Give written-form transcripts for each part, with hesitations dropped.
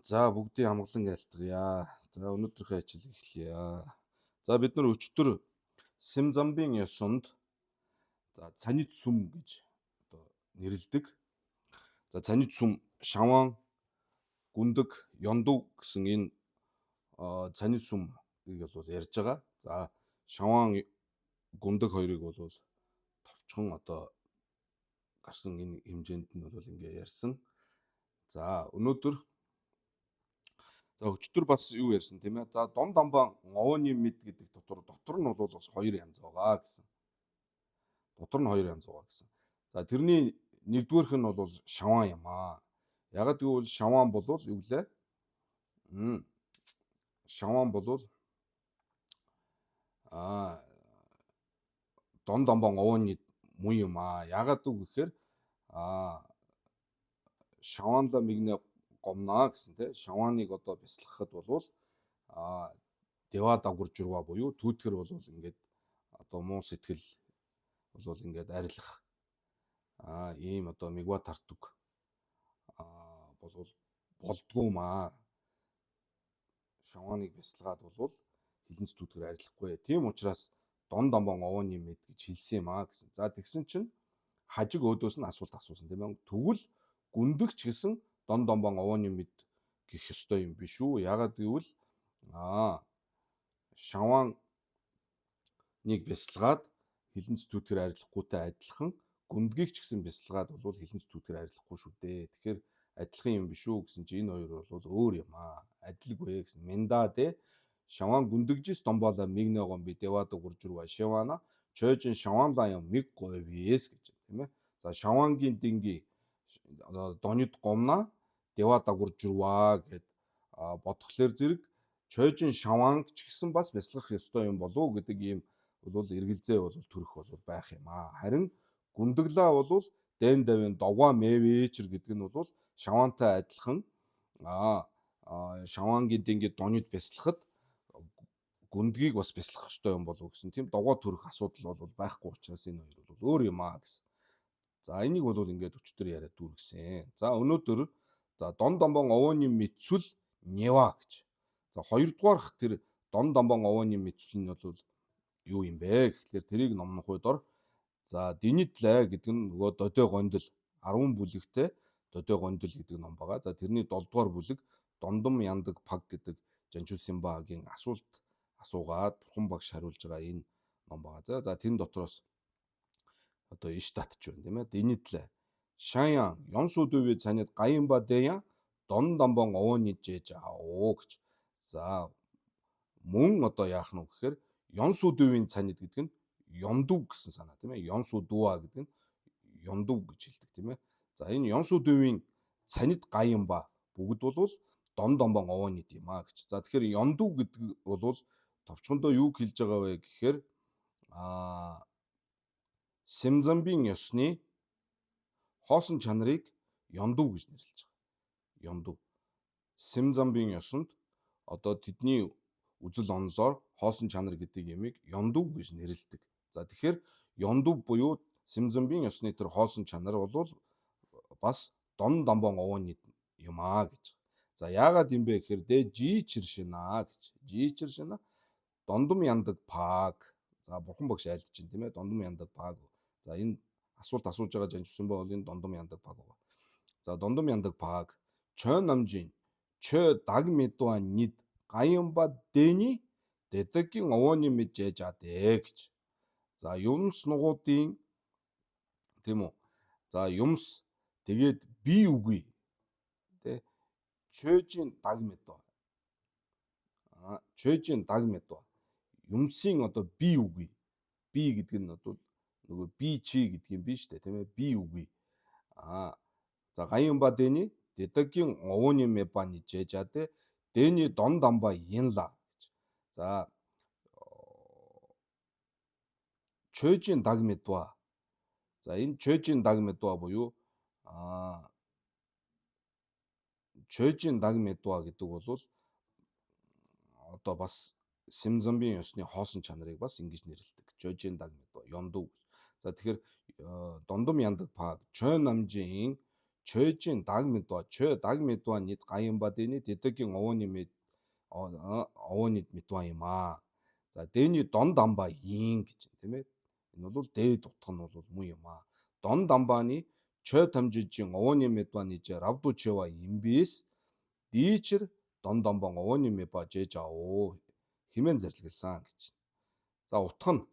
За бүгдийг амгалан айлтгая. За өнөөдрийнхөө ажил эхлэе. За бид нар өчтөр Симзамбын ёсонд цанид сүм гэж одоо нэрлэдэг. За цанид сүм шаваан, гүндэг, ёндув гэсэн энэ цанид сүмийг бол ярьж байгаа. За шаваан, гүндэг хоёрыг бол товчхон одоо гарсан энэ хэмжээнд нь бол ингээ ярьсан. За өнөөдөр өчтөр бас юу ярьсан тийм ээ. За Дон Дамбан нговооны мэд гэдэг дотор нь бол бас хоёр янз байгаа гэсэн. Дотор нь хоёр янз байгаа гэсэн. За тэрний нэгдүгээрх нь бол шаваан юм аа. Ягаад гэвэл шаваан бол юу лээ? Шаваан бол Дон Дамбан нговооны мөн юм аа. Ягаад гэвэл шаваанла мигнэ гомнаа гэсэн тийм. Шавааныг одоо бясалгахад бол Дева дагваржурва буюу түүтгэр бол ингээд одоо муу сэтгэл бол ингээд арилах ийм одоо мигва тартуг бол болдгоо маа. Шавааныг бясалгаад бол хилэнц түүтгэр арилахгүй. Тийм учраас Дон Дамбан нговооны мэд гэж хэлсэн юм аа гэсэн. За тэгсэн чинь хажиг өөдөөс нь асуулт асуусан тийм ээ. Тэгвэл гүндэгч гэсэн Дон Дамбан нговооны мэд гэх ёстой юм биш үү? Ягаад гэвэл шавааныг бясалгаад хилэнц түүтгэр арилахгүйтэй адилхан гүндгийг ч гэсэн бясалгаад бол хилэнц түүтгэр арилахгүй шүү дээ. Тэгэхээр адилхан юм биш үү гэсэн чи энэ хоёр бол өөр юм аа. Адилгүй гэсэн. Менда дэ шаваан гүндэгжис домбола мигнэгон би девада гуржурва шаваана чойжин шаваанла юм миг говиэс гэж тийм ээ. За шаваангийн динги донид гомна девада гуржурва гэд бодхолоор зэрэг чойжин шаваан ч гэсэн бас бясалгах ёстой юм болов гэдэг ийм бол эргэлзээ бол төрөх бол байх юм аа. Харин гүндэглаа бол дэн давын довга мэвэчэр гэдэг нь бол шаваантай адилхан шаваангийн динги донид бясалгахад гүндгийг бас бясалгах ёстой юм болов гэсэн тийм довгоо төрөх асуудал бол байхгүй учраас энэ хоёр бол өөр юм аа гэсэн. За энийг бол ингээд өчтөр яриад дүүргэсэн. За өнөөдөр Дон Дамбан нговооны мэдсүл Нева гэж. За хоёрдугаарх тэр Дон Дамбан нговооны мэдсүл нь бол юу юм бэ гэхлээр тэрийг номны хувьдор Денитлэ гэдэг нь нөгөө Додой гондол 10 бүлэгтэй Додой гондол гэдэг ном байгаа. За тэрний 7 дугаар бүлэг Дондом яндаг паг гэдэг Жанчусимбагийн асуулт асуугаад бурхан багш хариулж байгаа энэ ном байгаа. За тэн дотроос одоо иш татч байна тийм ээ. Денитлэ Шаян Ёнсүдүви цанид Гаимба дэя Дон Дамбан нговооны жээж аав гэж. За мөн одоо яах нь вэ гэхээр Ёнсүдүвийн цанид гэдэг нь Ёндув гэсэн санаа тийм ээ. Ёнсүдүва гэдэг нь Ёндув гэж хэлдэг тийм ээ. За энэ Ёнсүдүвийн цанид Гаимба бүгд бол Дон Дамбан нговооны юм аа гэж. За тэгэхээр Ёндув гэдэг бол товчхондоо юу хэлж байгаа вэ гэхээр Симзамбын ёсны хоосон чанарыг Ёндув гэж нэрлэж байгаа. Ёндув. Симзамбын ёсонд одоо тэдний үзэл онолоор хоосон чанар гэдэг ямиг Ёндув гэж нэрлэдэг. За тэгэхээр Ёндув буюу Симзамбын ёсны тэр хоосон чанар бол бас Дон Дамбан нговооны юм аа гэж. За яагаад юм бэ гэхээр жичэршина гэж. Жичэршина Дондом яндаг паг. За бурхан багш айлдж чинь тийм ээ. Дондом яндаг паг. За энэ асуулт асууж байгаа Жанчусимба бол энэ Дондом яндаг паг байгаа. За Дондом яндаг паг чой намжин чой даг мэдва нид Гаимба дэни дэдэгийн нговооны мэд жээж адэ гэж. За юмс нугуудын тийм үү. За юмс тэгээд би үгүй тэ чойжин даг мэдва. Чойжин даг мэдва. Юмсын одоо би үгүй. Би гэдэг нь одоо нөгөө би чи гэдэг юм биш үү тийм ээ. Би үгүй. За Гаимба дэни дэдэгийн нговооны мэбани жээжадэ дэни Дон Дамба янла гэж. За чойжин даг мэдва. За энэ чойжин даг мэдва буюу чойжин даг мэдва гэдэг бол одоо бас Симзамбын ёсны хоосон чанарыг бас ингэж нэрлэдэг. Чойжин даг мэдва Ёндув. За тэгэхээр Дондом яндаг паг чой намжин чөжин даг мэдва чö даг мэдва нийт гаянба дэний дэдэгийн овооны мэдва юм аа. За дэний дон дамба ийн гэж тийм ээ. Энэ бол дээд утга нь бол муу юм аа. Дон дамбааны чö тамжижин овооны мэдваны же равду чева имбис дийчэр дон дамбан овооны мэба жээж аав хэмээн зарлигласан гэж. За утга нь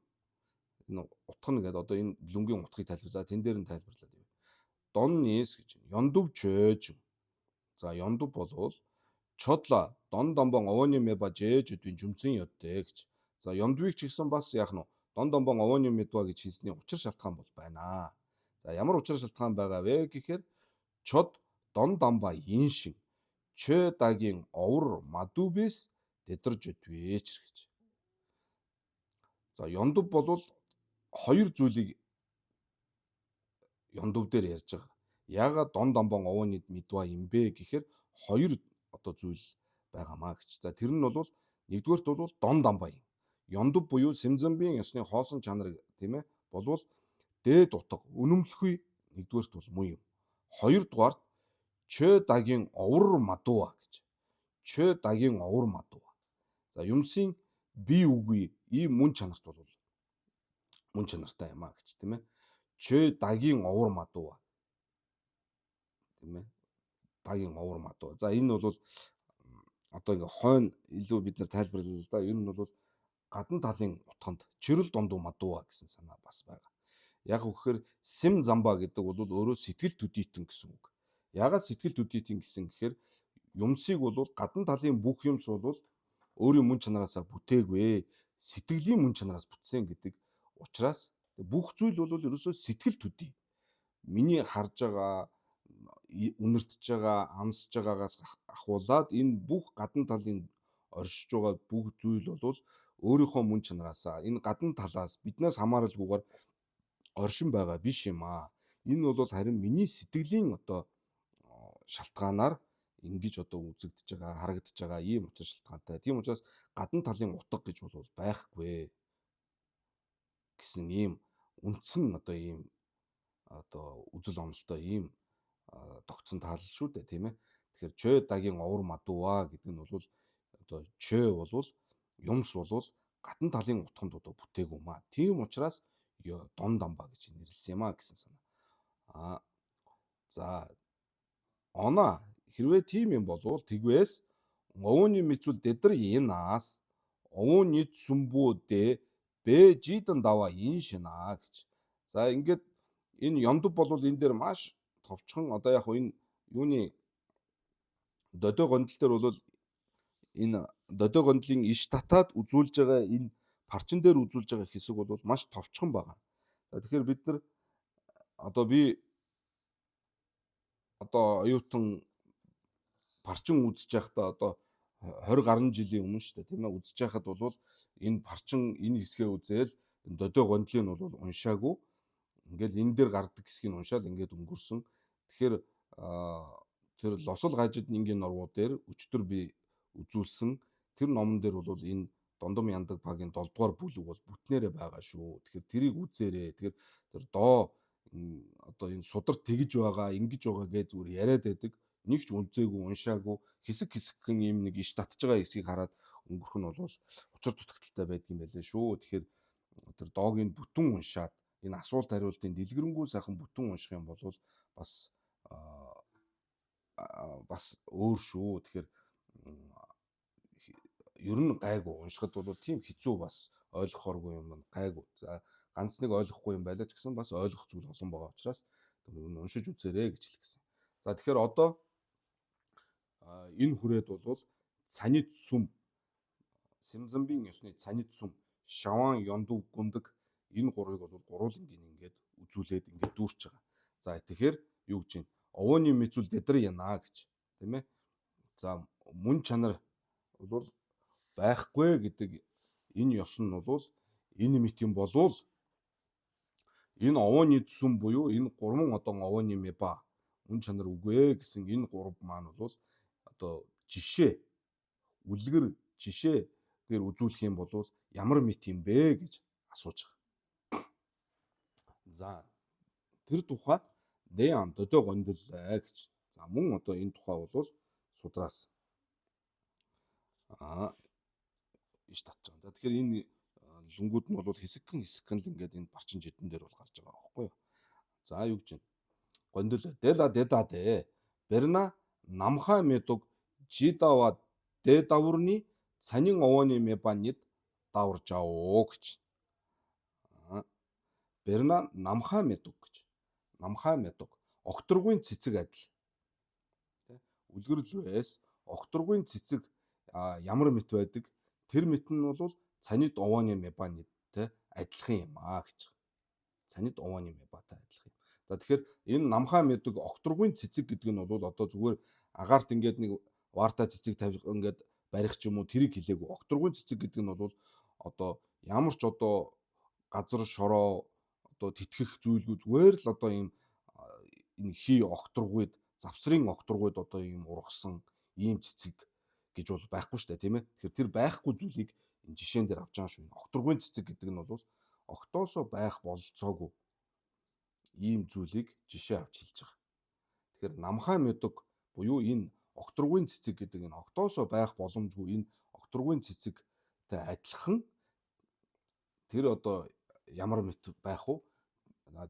энэ утга нь гэдэг одоо энэ лүнгийн утгыг тайлбар. За тэн дээр нь тайлбарлаад байна. Дон нийс гэж ёндув чөөж. За ёндув болвол чодла дон домбон овооны мэба жээж үдвийн жүмсэн ёдтэй гэж. За ёндвыг ч гэсэн бас яах нь дон домбон овооны мэдва гэж хэлсний учир шалтгаан бол байна. За ямар учир шалтгаан байгаа вэ гэхээр чод дон дамба иншин чö дагийн овор мадубис дэдэрж үдвээч гэж. За ёндув болвол хоёр зүйлийг ёндув дээр ярьж байгаа. Яагаад дон домбон овооны мэдва юм бэ гэхээр хоёр одоо зүйл байгаамаа гэж. За тэр нь бол нэгдүгээрт бол дон дамбаа юм. Ёндув буюу Сэмзэмбийн ёсны хоосон чанар тийм ээ болвол дээд утга үнэмлэхгүй нэгдүгээрт бол муу юм. Хоёрдугаарт чö дагийн овор мадуа гэж. Чö дагийн овор мадуа. За юмсын бие үгүй ийм мөн чанарт бол мөн чанартай юм аа гэж тийм ээ. Чö дагийн овор мадуа. Тийм ээ. Дагийн овор мадуа. За энэ бол одоо ингээ хойно илүү бид нар тайлбарлаа л да. Ер нь бол гадна талын утганд чирэл дундуу мадуа гэсэн санаа бас байгаа. Яг үхээр сэм замба гэдэг бол өөрөө сэтгэл төдийтэн гэсэн үг. Яагаад сэтгэл төдийтэн гэсэн гэхээр юмсыг бол гадна талын бүх юмс бол өөрийн мөн чанараасаа бүтээгүй сэтгэлийн мөн чанараас бүтсэн гэдэг учраас бүх зүйл бол ерөөсөө сэтгэл төдий. Миний харж байгаа үнэртж байгаа амсж байгаагаас ахуулаад энэ бүх гадна талын оршиж байгаа бүх зүйл бол өөрийнхөө мөн чанараасаа энэ гадна талаас биднээс хамааралгүйгээр оршин байгаа биш юм аа. Энэ бол харин миний сэтгэлийн одоо шалтгаанаар ингэж одоо үзэгдэж байгаа, харагдаж байгаа ийм учир шалтгаантай. Тийм учраас гадна талын утга гэж бол байхгүй гэсэн ийм үндсэн одоо ийм одоо үзэл онолтой ийм тогтсон таал шүү дээ, тийм ээ. Тэгэхээр чö дагийн овор мадуа гэдэг нь бол одоо чö бол юмс бол гадна талын утганд одоо бүтээгүй маа. Тийм учраас дон дамба гэж нэрлсэн юм а гэсэн санаа. За оноо хэрвээ тийм юм болвол тэгвээс овооны мэдвэл дэдэр янаас овооны сүмбүүдээ бэжидэн даваа ин шинаа гэж. За ингээд энэ ёндув болвол энэ дээр маш товчхон одоо яг энэ юуны додой гондлол дээр бол энэ додой гондлын иш татаад үзүүлж байгаа энэ парчин дээр үзүүлж байгаа хэсэг бол маш товчхон байгаа. За тэгэхээр бид нар одоо би одоо оюутан парчин үзэж байхдаа одоо 20 гаруй жилийн өмнө шүү дээ тийм ээ үзэж байхад бол энэ парчин энэ хэсгээ үзээл додой гондлыг нь бол уншаагүй ингээл энэ дээр гардаг хэсгийг уншаал ингээд өнгөрсөн. Тэгэхээр тэр лосол гажид нингийн норвуу дээр өчтөр би үзүүлсэн тэр номон дээр бол энэ Дондом яндаг багийн 7 дугаар бүлэг бол бүтнээрээ байгаа шүү. Тэгэхээр тэрийг үзээрэй. Тэгэхээр тэр доо одоо энэ сударт тэгж байгаа, ингэж байгаа гэж зүгээр яриад байдаг. Нэг ч үзээгүй, уншаагүй, хэсэг хэсэгхэн юм нэг иш татж байгаа хэсгийг хараад өнгөрөх нь бол учир дутагдaltaй байдаг юм байлээ шүү. Тэгэхээр тэр доогийн бүтэн уншаад энэ асуулт хариултын дэлгэрэнгүй сайхан бүтэн унших юм бол бас өөр шүү. Тэгэхээр ер нь гайгүй уншихад бол тийм хэцүү бас ойлгохооргүй юм гайгүй. За ганц нэг ойлгохгүй юм байлаа ч гэсэн бас ойлгох зүйл олон байгаа учраас уншиж үзээрэй гэж хэлсэн. За тэгэхээр одоо энэ хүрээд бол цанид сүм Сэмзэмбийн ёсны цанид сүм шаван ёндув гүндэг энэ гурыг бол гурвуулангийн ингээд үзүүлээд ингээд дүүрч байгаа. За тэгэхээр юу гэж юм овооны мэдвэл дэдэр янаа гэж тийм ээ. За мөн чанар бол байхгүй гэдэг энэ ёс нь бол энэ мэт юм болвол энэ овооны сүм буюу энэ гурван одоо овооны мэба мөн чанар үгүй гэсэн энэ гурав маань бол одоо жишээ үлгэр жишээ дээр үзүүлэх юм бол ямар мэт юм бэ гэж асууж байгаа. За тэр тухай Ан төдөө гондлаа гэж. За мөн одоо энэ тухай бол судраас иш татж байгаа. За тэгэхээр энэ лүнгүүд нь бол хэсэгхэн л ингээд энэ барчин жидэн дээр бол гарч байгаа байхгүй юу. За юу гэж байна? Гондол дэла дэ берна намхай медуг жидава дэ даврны цанин овооны мебанид даварж аваа гэж. Берна намхай медуг гэж. Намхай медуг огторгуйн цэцэг адил. Үлгэрлвээс огторгуйн цэцэг ямар мэт байдаг? Тэр мэт нь бол цанид овооны мебанидтэй адилхан юм гэж. Цанид овооны мебатай адилхан юм. За тэгэхээр энэ намхай медуг огторгуйн цэцэг гэдэг нь бол одоо зүгээр агаарт ингээд нэг варта цэцэг тавих ингээд барих ч юм уу тэрийг хэлээгүй. Огторгуйн цэцэг гэдэг нь бол одоо ямар ч одоо газар шороо одоо тэтгэх зүйлгүй зүгээр л одоо ийм энэ хий огторгуйд завсрын огторгуйд одоо ийм ургасан ийм цэцэг гэж бол байхгүй шүү дээ тийм ээ. Тэгэхээр тэр байхгүй зүйлийг энэ жишээн дээр авч байгаа шүү. Огторгуйн цэцэг гэдэг нь бол октоосоо байх бололцоогүй ийм зүйлийг жишээ авч хэлж байгаа. Тэгэхээр намхай медуг буюу энэ огторгуйн цэцэг гэдэг энэ октоосоо байх боломжгүй энэ огторгуйн цэцэгтэй адилхан тэр одоо ямар мэт байх вэ?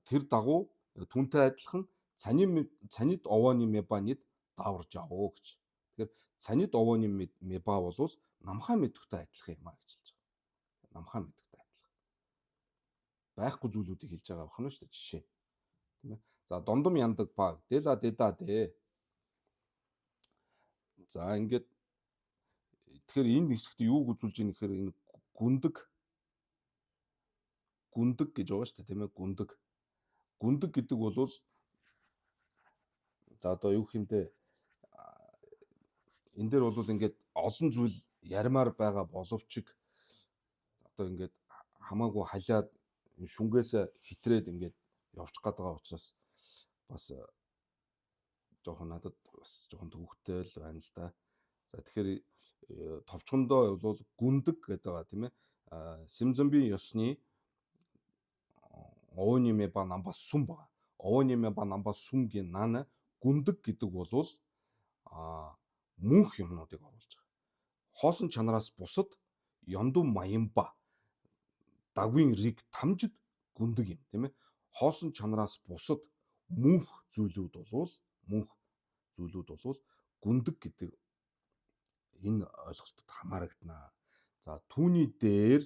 Тэр дагуу түнтэй адилхан цанид овооны мебанид даварж аваа гэж. Тэгэхээр цанид овооны меба бол намхай медugтай адилхан юм гэж хэлж байгаа. Намхай медugтай адилхан. Байхгүй зүйлүүдийг хэлж байгаа байна шүү дээ жишээ. Тийм ээ. За дондом яндаг баг дэла дэда дэ. За ингээд тэгэхээр энэ хэсэгт юуг үзүүлж ийм гэхээр энэ гүндэг гэж байгаа шүү дээ тийм ээ. Гүндэг гэдэг бол за одоо юу хэмтэй энэ дээр бол ингээд олон зүйл ярмаар байгаа боловч одоо ингээд хамаагүй халиад шүнгээсээ хитрээд ингээд явчих гээд байгаа учраас бас жоохон надад бас жоохон төвөгтэй л байна л да. За тэгэхээр товчхондоо бол гүндэг гэдэг байгаа тийм ээ. Симзамбийн ёсны овооны меба намбас сүм байгаа. Овооны меба намбас сүмгийн нана гүндэг гэдэг бол мөнх юмнуудыг оруулж байгаа. Хоосон чанараас бусад ёндум маянба дагвын риг тамжид гүндэг юм тийм ээ. Хоосон чанараас бусад мөнх зүйлүүд бол гүндэг гэдэг энэ ойлголтод хамаарагдана. За түүний дээр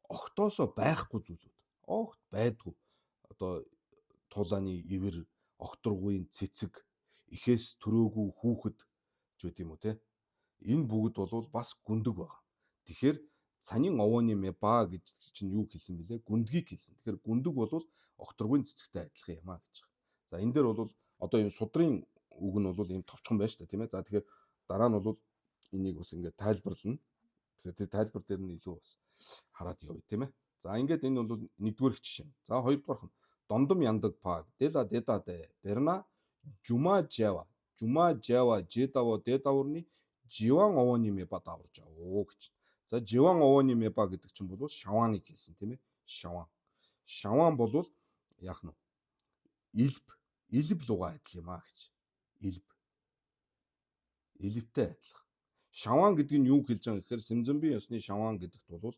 огтоосоо байхгүй зүйлүүд. Огт байдгүй. Одоо тулааны ивэр, огторгуйн цэцэг, ихээс төрөөгүй хүүхэд ч үт юм уу те. Энэ бүгд бол бас гүндэг байна. Тэгэхээр цанин овооны меба гэж чинь юу хэлсэн бэлээ? Гүндгийг хэлсэн. Тэгэхээр гүндэг бол огторгуйн цэцэгтэй адилхан юм гэж. За энэ дээр бол одоо энэ судрын үг нь бол ийм товчхон байна шүү дээ тийм ээ. За тэгэхээр дараа нь бол энийг бас ингээд тайлбарлана. Тэгэхээр тэр тайлбар дээр нь илүү бас хараад явъя тийм ээ. За ингээд энэ бол нэгдүгээр жишээ. За хоёрдугаарх нь дондом яндаг паг дела деда дэ берна жума жава жедаво дедаврны живан овооны меба даварж аваа гэж. За живан овооны меба гэдэг чинь бол шавааныг хэлсэн тийм ээ. Шаваан бол яах нь илб луга адил юм гэж. Илбтэй адилхан. Шаваан гэдэг нь юу хэлж байгаа гэхээр Симзамбийн ёсны шаваан гэдэгт бол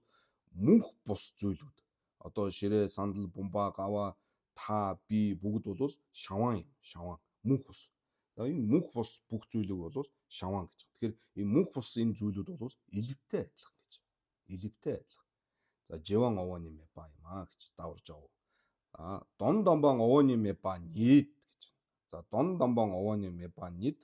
мөнх бус зүйлүүд. Одоо ширээ, сандал, бумба, гава, та, би бүгд бол шаваан юм. Шаваан мөнх бус. Энэ мөнх бус бүх зүйлийг бол шаваан гэж. Тэгэхээр энэ мөнх бус энэ зүйлүүд бол илбтэй адилхан гэж. Илбтэй адилхан. За живан овооны меба юм гэж даварж аваа. Дон домбон овооны меба нийт гэж. За дон домбон овооны меба нийт.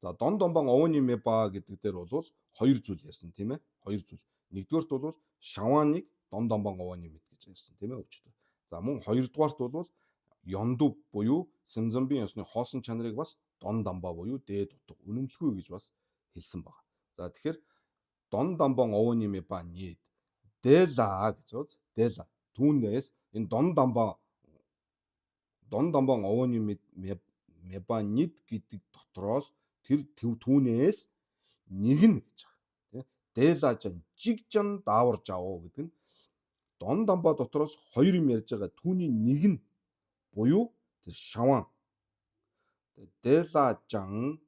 За дон домбон овооны меба гэдэг дээр бол хоёр зүйл ярьсан тийм ээ. Хоёр зүйл. Нэгдүгээрт бол шавааныг дон домбон овооны мэд гэж ярьсан тийм ээ өчтөр. За мөн хоёрдугаарт бол ёндув буюу Симзамбийн ёсны хоосон чанарыг бас дон дамба буюу дээд утга үнэмлэхгүй гэж бас хэлсэн байна. За тэгэхээр дон домбон овооны меба нийт дела гэж байна. Дела түүнээс энэ дон домбон овооны меба нийт гэдэг дотроос тэр түүнээс нэг нь гэж байна. Дела жан жигжан даварж аваа гэдэг нь Дон дамба дотроос хоёр юм ярьж байгаа. Түүний нэг нь буюу тэр шаван. Дэлажан,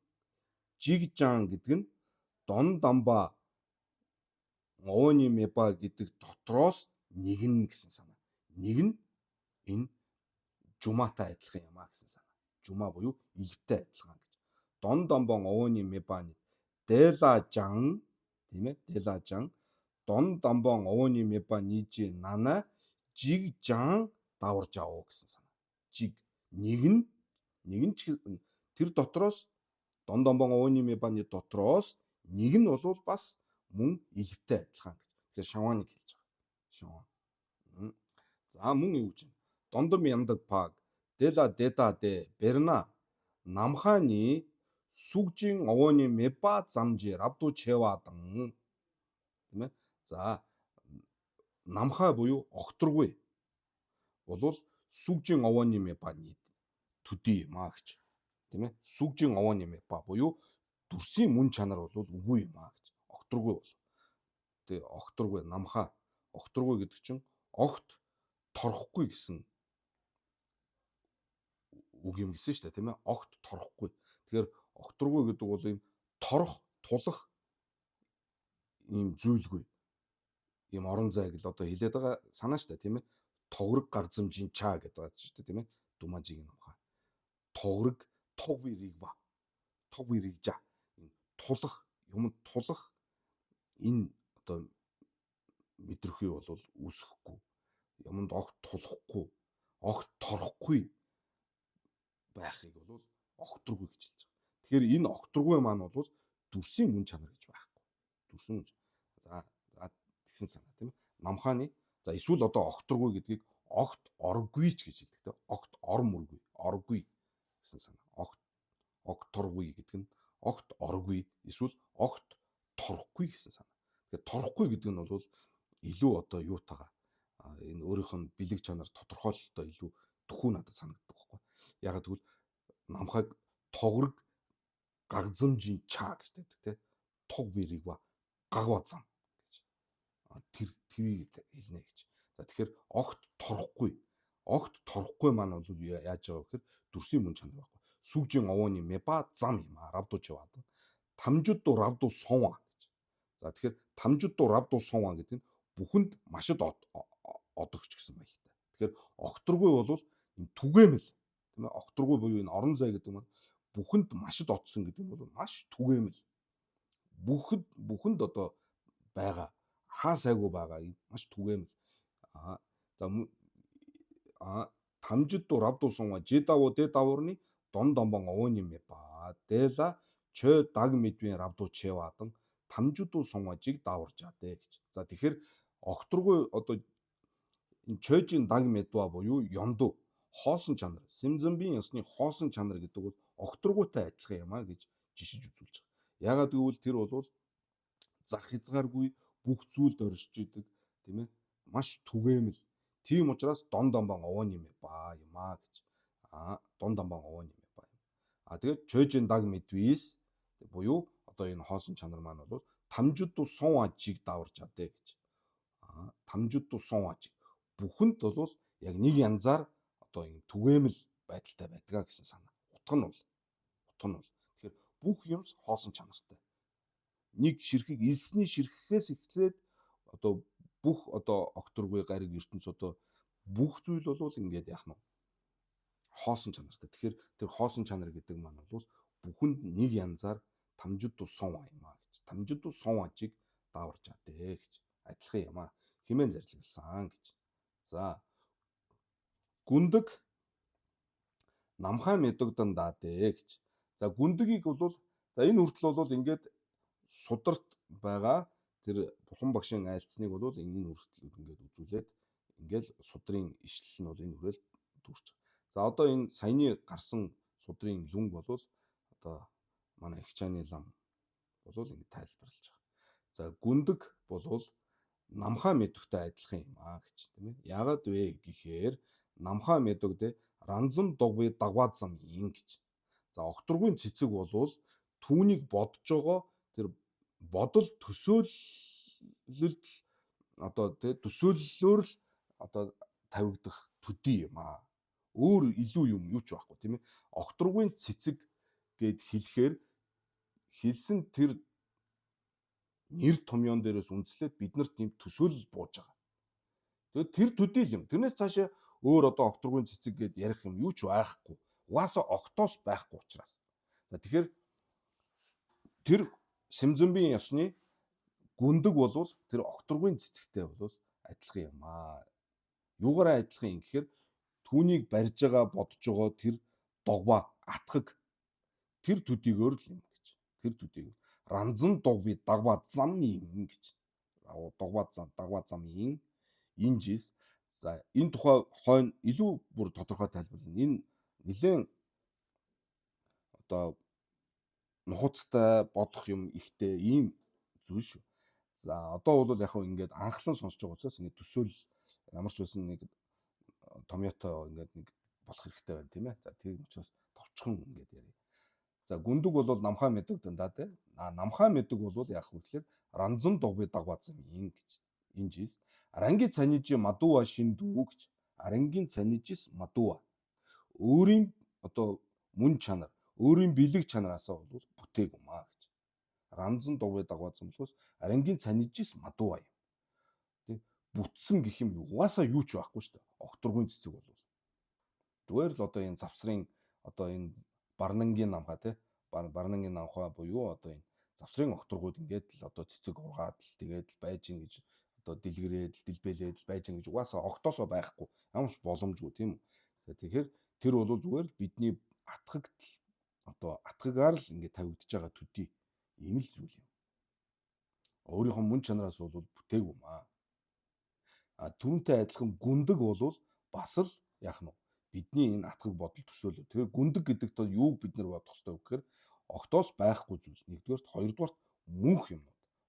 жигжан гэдэг нь Дон дамба овооны меба гэдэг дотроос нэг нь гэсэн санаа. Нэг нь энэ жуматай адилхан юм а гэсэн санаа. Жума буюу илвтэй адилхан гэж. Дон дамбон овооны мебаны дэлажан тийм ээ дэлажан Дон дамбон овооны меба нийжи нана жигжан даварж аваа гэсэн санаа. Жиг нэг нь ч тэр дотроос Дон дамбон овооны мебаны дотроос нэг нь бол бас мөн илвтэй адилхан гэж. Тэгэхээр шаваныг хэлж байгаа. Шаван. За мөн юу гэж байна? Дондом яндаг паг Дела деда де берна намхааны сүгжин овооны меба замжи равду чевадан тийм ээ. За намхаа буюу огторгүй болвол сүгжин овооны мебаны төдий юм а гэж. Тийм ээ. Сүгжин овооны меба буюу дүрсийн мөн чанар бол үгүй юм а гэж. Огторгүй бол. Тэгээ огторгүй намхаа огторгүй гэдэг чинь огт торхгүй гэсэн үг юм гэсэн шүү дээ тийм ээ. Огт торхгүй. Тэгэхээр огторгүй гэдэг бол ийм торох, тулах ийм зүйлгүй. Ийм орон зайг л одоо хилээд байгаа санаа шүү дээ тийм ээ. Тогрог гарзамжийн чаа гэдэг байгаа шүү дээ тийм ээ. Думажиг намхаа. Тогрог товиригба. Товиригжа. Тулах, юмд тулах энэ одоо мэдрэхүй бол үүсэхгүй. Юмд огт тулахгүй, огт торхгүй байхыг бол огторгүй гэж хэлж байгаа. Тэгэхээр энэ огторгүй маань бол дүрсийн мөн чанар гэж байхгүй. Дүрсийн мөн. За тэгсэн санаа тийм ээ. Намхааны за эсвэл одоо огторгүй гэдгийг огт оргүй ч гэж хэлдэг тийм. Огт ормөргүй, оргүй гэсэн санаа. Огторгүй гэдэг нь огт оргүй эсвэл огт торхгүй гэсэн санаа. Тэгэхээр торхгүй гэдэг нь бол илүү одоо юутайгаа энэ өөрийнх нь бэлэг чанар тодорхойлолтоо илүү төхөө надад санагддаг байхгүй. Ягаад гэвэл намхайг тогрог гагзамжийн чаа гэж байдаг тийм. Туг бэрийг ба гагва зам гэж. Тэрийг хэлнэ гэж. За тэгэхээр огт торхгүй маань бол яаж байгаа вэ гэхээр дүрсийн мөн чанар байхгүй. Сүгжин овооны меба зам юм а равду чаваад. Тамжудду равду сонва гэж. За тэгэхээр тамжудду равду сонва гэдэг нь бүхэнд машид одогч гэсэн маягтай. Тэгэхээр огторгүй бол энэ түгээмэл тийм ээ. Огторгүй буюу энэ орон зай гэдэг нь бүхэнд машид одсон гэдэг нь бол маш түгээмэл. Бүхэнд одоо байгаа хаа сайгүй байгаа юм маш түгээмэл. За тамжидду равду сонва жидаву дэ давурны Дон дамбон овооны меба дела чö даг мэдвийн равду чевадан тамжидду сонва жиг даваржааде гэж. За тэгэхээр огторгүй одоо энэ чөжийн даг медва буюу ёнду хоосон чанар, сэмзэмбийн ёсны хоосон чанар гэдэг бол огторгүйтай адилхан юм а гэж жишиж үзүүлж байгаа. Ягаад гэвэл тэр бол зах хязгааргүй бүх зүйлд оршиж идэг тийм ээ. Маш түгээмэл. Тийм учраас Дон дамбон овооны меба юм а гэж. Дон дамбон овооны меба юм. Тэгээд чөжийн даг медвис буюу одоо энэ хоосон чанар маань бол тамжидду сон ажиг даварж чадэ гэж. Тамжидду сон ажиг бүхэнд бол яг нэг янзаар одоо энэ түгээмэл байдалтай байдгаа гэсэн санаа. Утга нь бол тэгэхээр бүх юмс хоосон чанартай. Нэг ширхэг элсний ширхэхээс эхлээд одоо бүх одоо огторгүй гариг ертөнц одоо бүх зүйл бол ингээд яах нь хоосон чанартай. Тэгэхээр тэр хоосон чанар гэдэг маань бол бүхэнд нэг янзаар тамжидду сон юм а гэж. Тамжидду сон ажиг даварж чадэ гэж. Адилхан юм а. Хэмээн зарчилсан гэж. За гүндэг намхаа мэдэгдэн даадэ гэж. За гүндгийг бол за энэ хүртэл бол ингээд сударт байгаа тэр бурхан багшийн айлцныг бол энэ хүртэл ингээд үзүүлээд ингээд судрын ишлэл нь бол энэ хүрэл дүүрч байгаа. За одоо энэ саяны гарсан судрын лүнг бол одоо манай их чааны лам бол ингэ тайлбарлаж байгаа. За гүндэг бол намхаа мэдвэхтэй адилхан юм а гэж тийм ээ. Яагаад вэ гэхээр намхаа мэдвэдэ ранзан дугуй дагваазам ин гэж. За огторгүйн цэцэг бол түүнийг бодож байгаа тэр бодол төсөөлөлд одоо тэ төсөөллөөр л одоо тавигдах төдий юм аа. Өөр илүү юм юу ч байхгүй тийм ээ. Огторгуйн цэцэг гэд хэлэхээр хэлсэн тэр нэр томьёон дээрээс үндэслээд бид нарт тийм төсөөлөл бууж байгаа. Тэгээд тэр төдий л юм. Тэрнээс цаашаа өөр одоо огторгуйн цэцэг гэд ярих юм юу ч байхгүй. Угаасаа октоос байхгүй учраас. За тэгэхээр тэр Сэмзэмбийн ёсны гүндэг болвол тэр огторгуйн цэцэгтэй болвол адилхан юм аа. Юугаараа адилхан юм гэхээр түүнийг барьж байгаа бодож байгаа тэр догва атгаг тэр төдийгөр л юм гэж. Тэр төдийгөр ранзан догви дагва зам юм гэж. Дагва замын инжис. За энэ тухай хойно илүү бүр тодорхой тайлбарлана. Энэ нэлээд одоо нухацтай бодох юм ихтэй ийм зүйл шүү. За одоо бол яг хөө ингээд анхлан сонсож байгаа учраас ингээд төсөөл ямар ч байсан нэг томьёотой ингээд нэг болох хэрэгтэй байна тийм ээ. За тийм учраас товчхон ингээд ярив. За гүндэг бол намхаа мэдэг дандаа те. Намхаа мэдэг бол яг хөө тэгэхээр ранзан догби дагваасан юм гэж инжис. Аранги цанижи мадуа шиндүү гэж. Арангийн цанижис мадуа. Өөрийн одоо мөн чанар, өөрийн бэлэг чанараасаа бол бүтээг юм аа гэж. Ранзан догби дагваасан болохоос арангийн цанижис мадуа юм. Тэг бүтсэн гэх юм угаасаа юу ч байхгүй шүү дээ. Огторгуйн цэцэг бол. Зүгээр л одоо энэ завсрын одоо энэ барнангийн намхаа те. Барнангийн намхаа буюу одоо энэ завсрын огторгууд ингээд л одоо цэцэг ургаад л тэгээд л байж ин гэж одоо дэлгэрээд л дэлбэлээд л байж ин гэж угаасаа огтоосоо байхгүй ямар ч боломжгүй тийм үү. Тэгэхээр тэр бол зүгээр л бидний атгагт одоо атгагаар л ингээд тавигдж байгаа төдий ийм л зүйл юм. Өөрийнхөө мөн чанараас бол бүтээг юм аа. Түүнтэй адилхан гүндэг бол бас л яах нь бидний энэ атгаг бодол төсөөлөв. Тэгэхээр гүндэг гэдэг нь юуг бид нар бодох ёстой вэ гэхээр огтоос байхгүй зүйл. Нэгдүгээрт, хоёрдугаарт мөнх юм.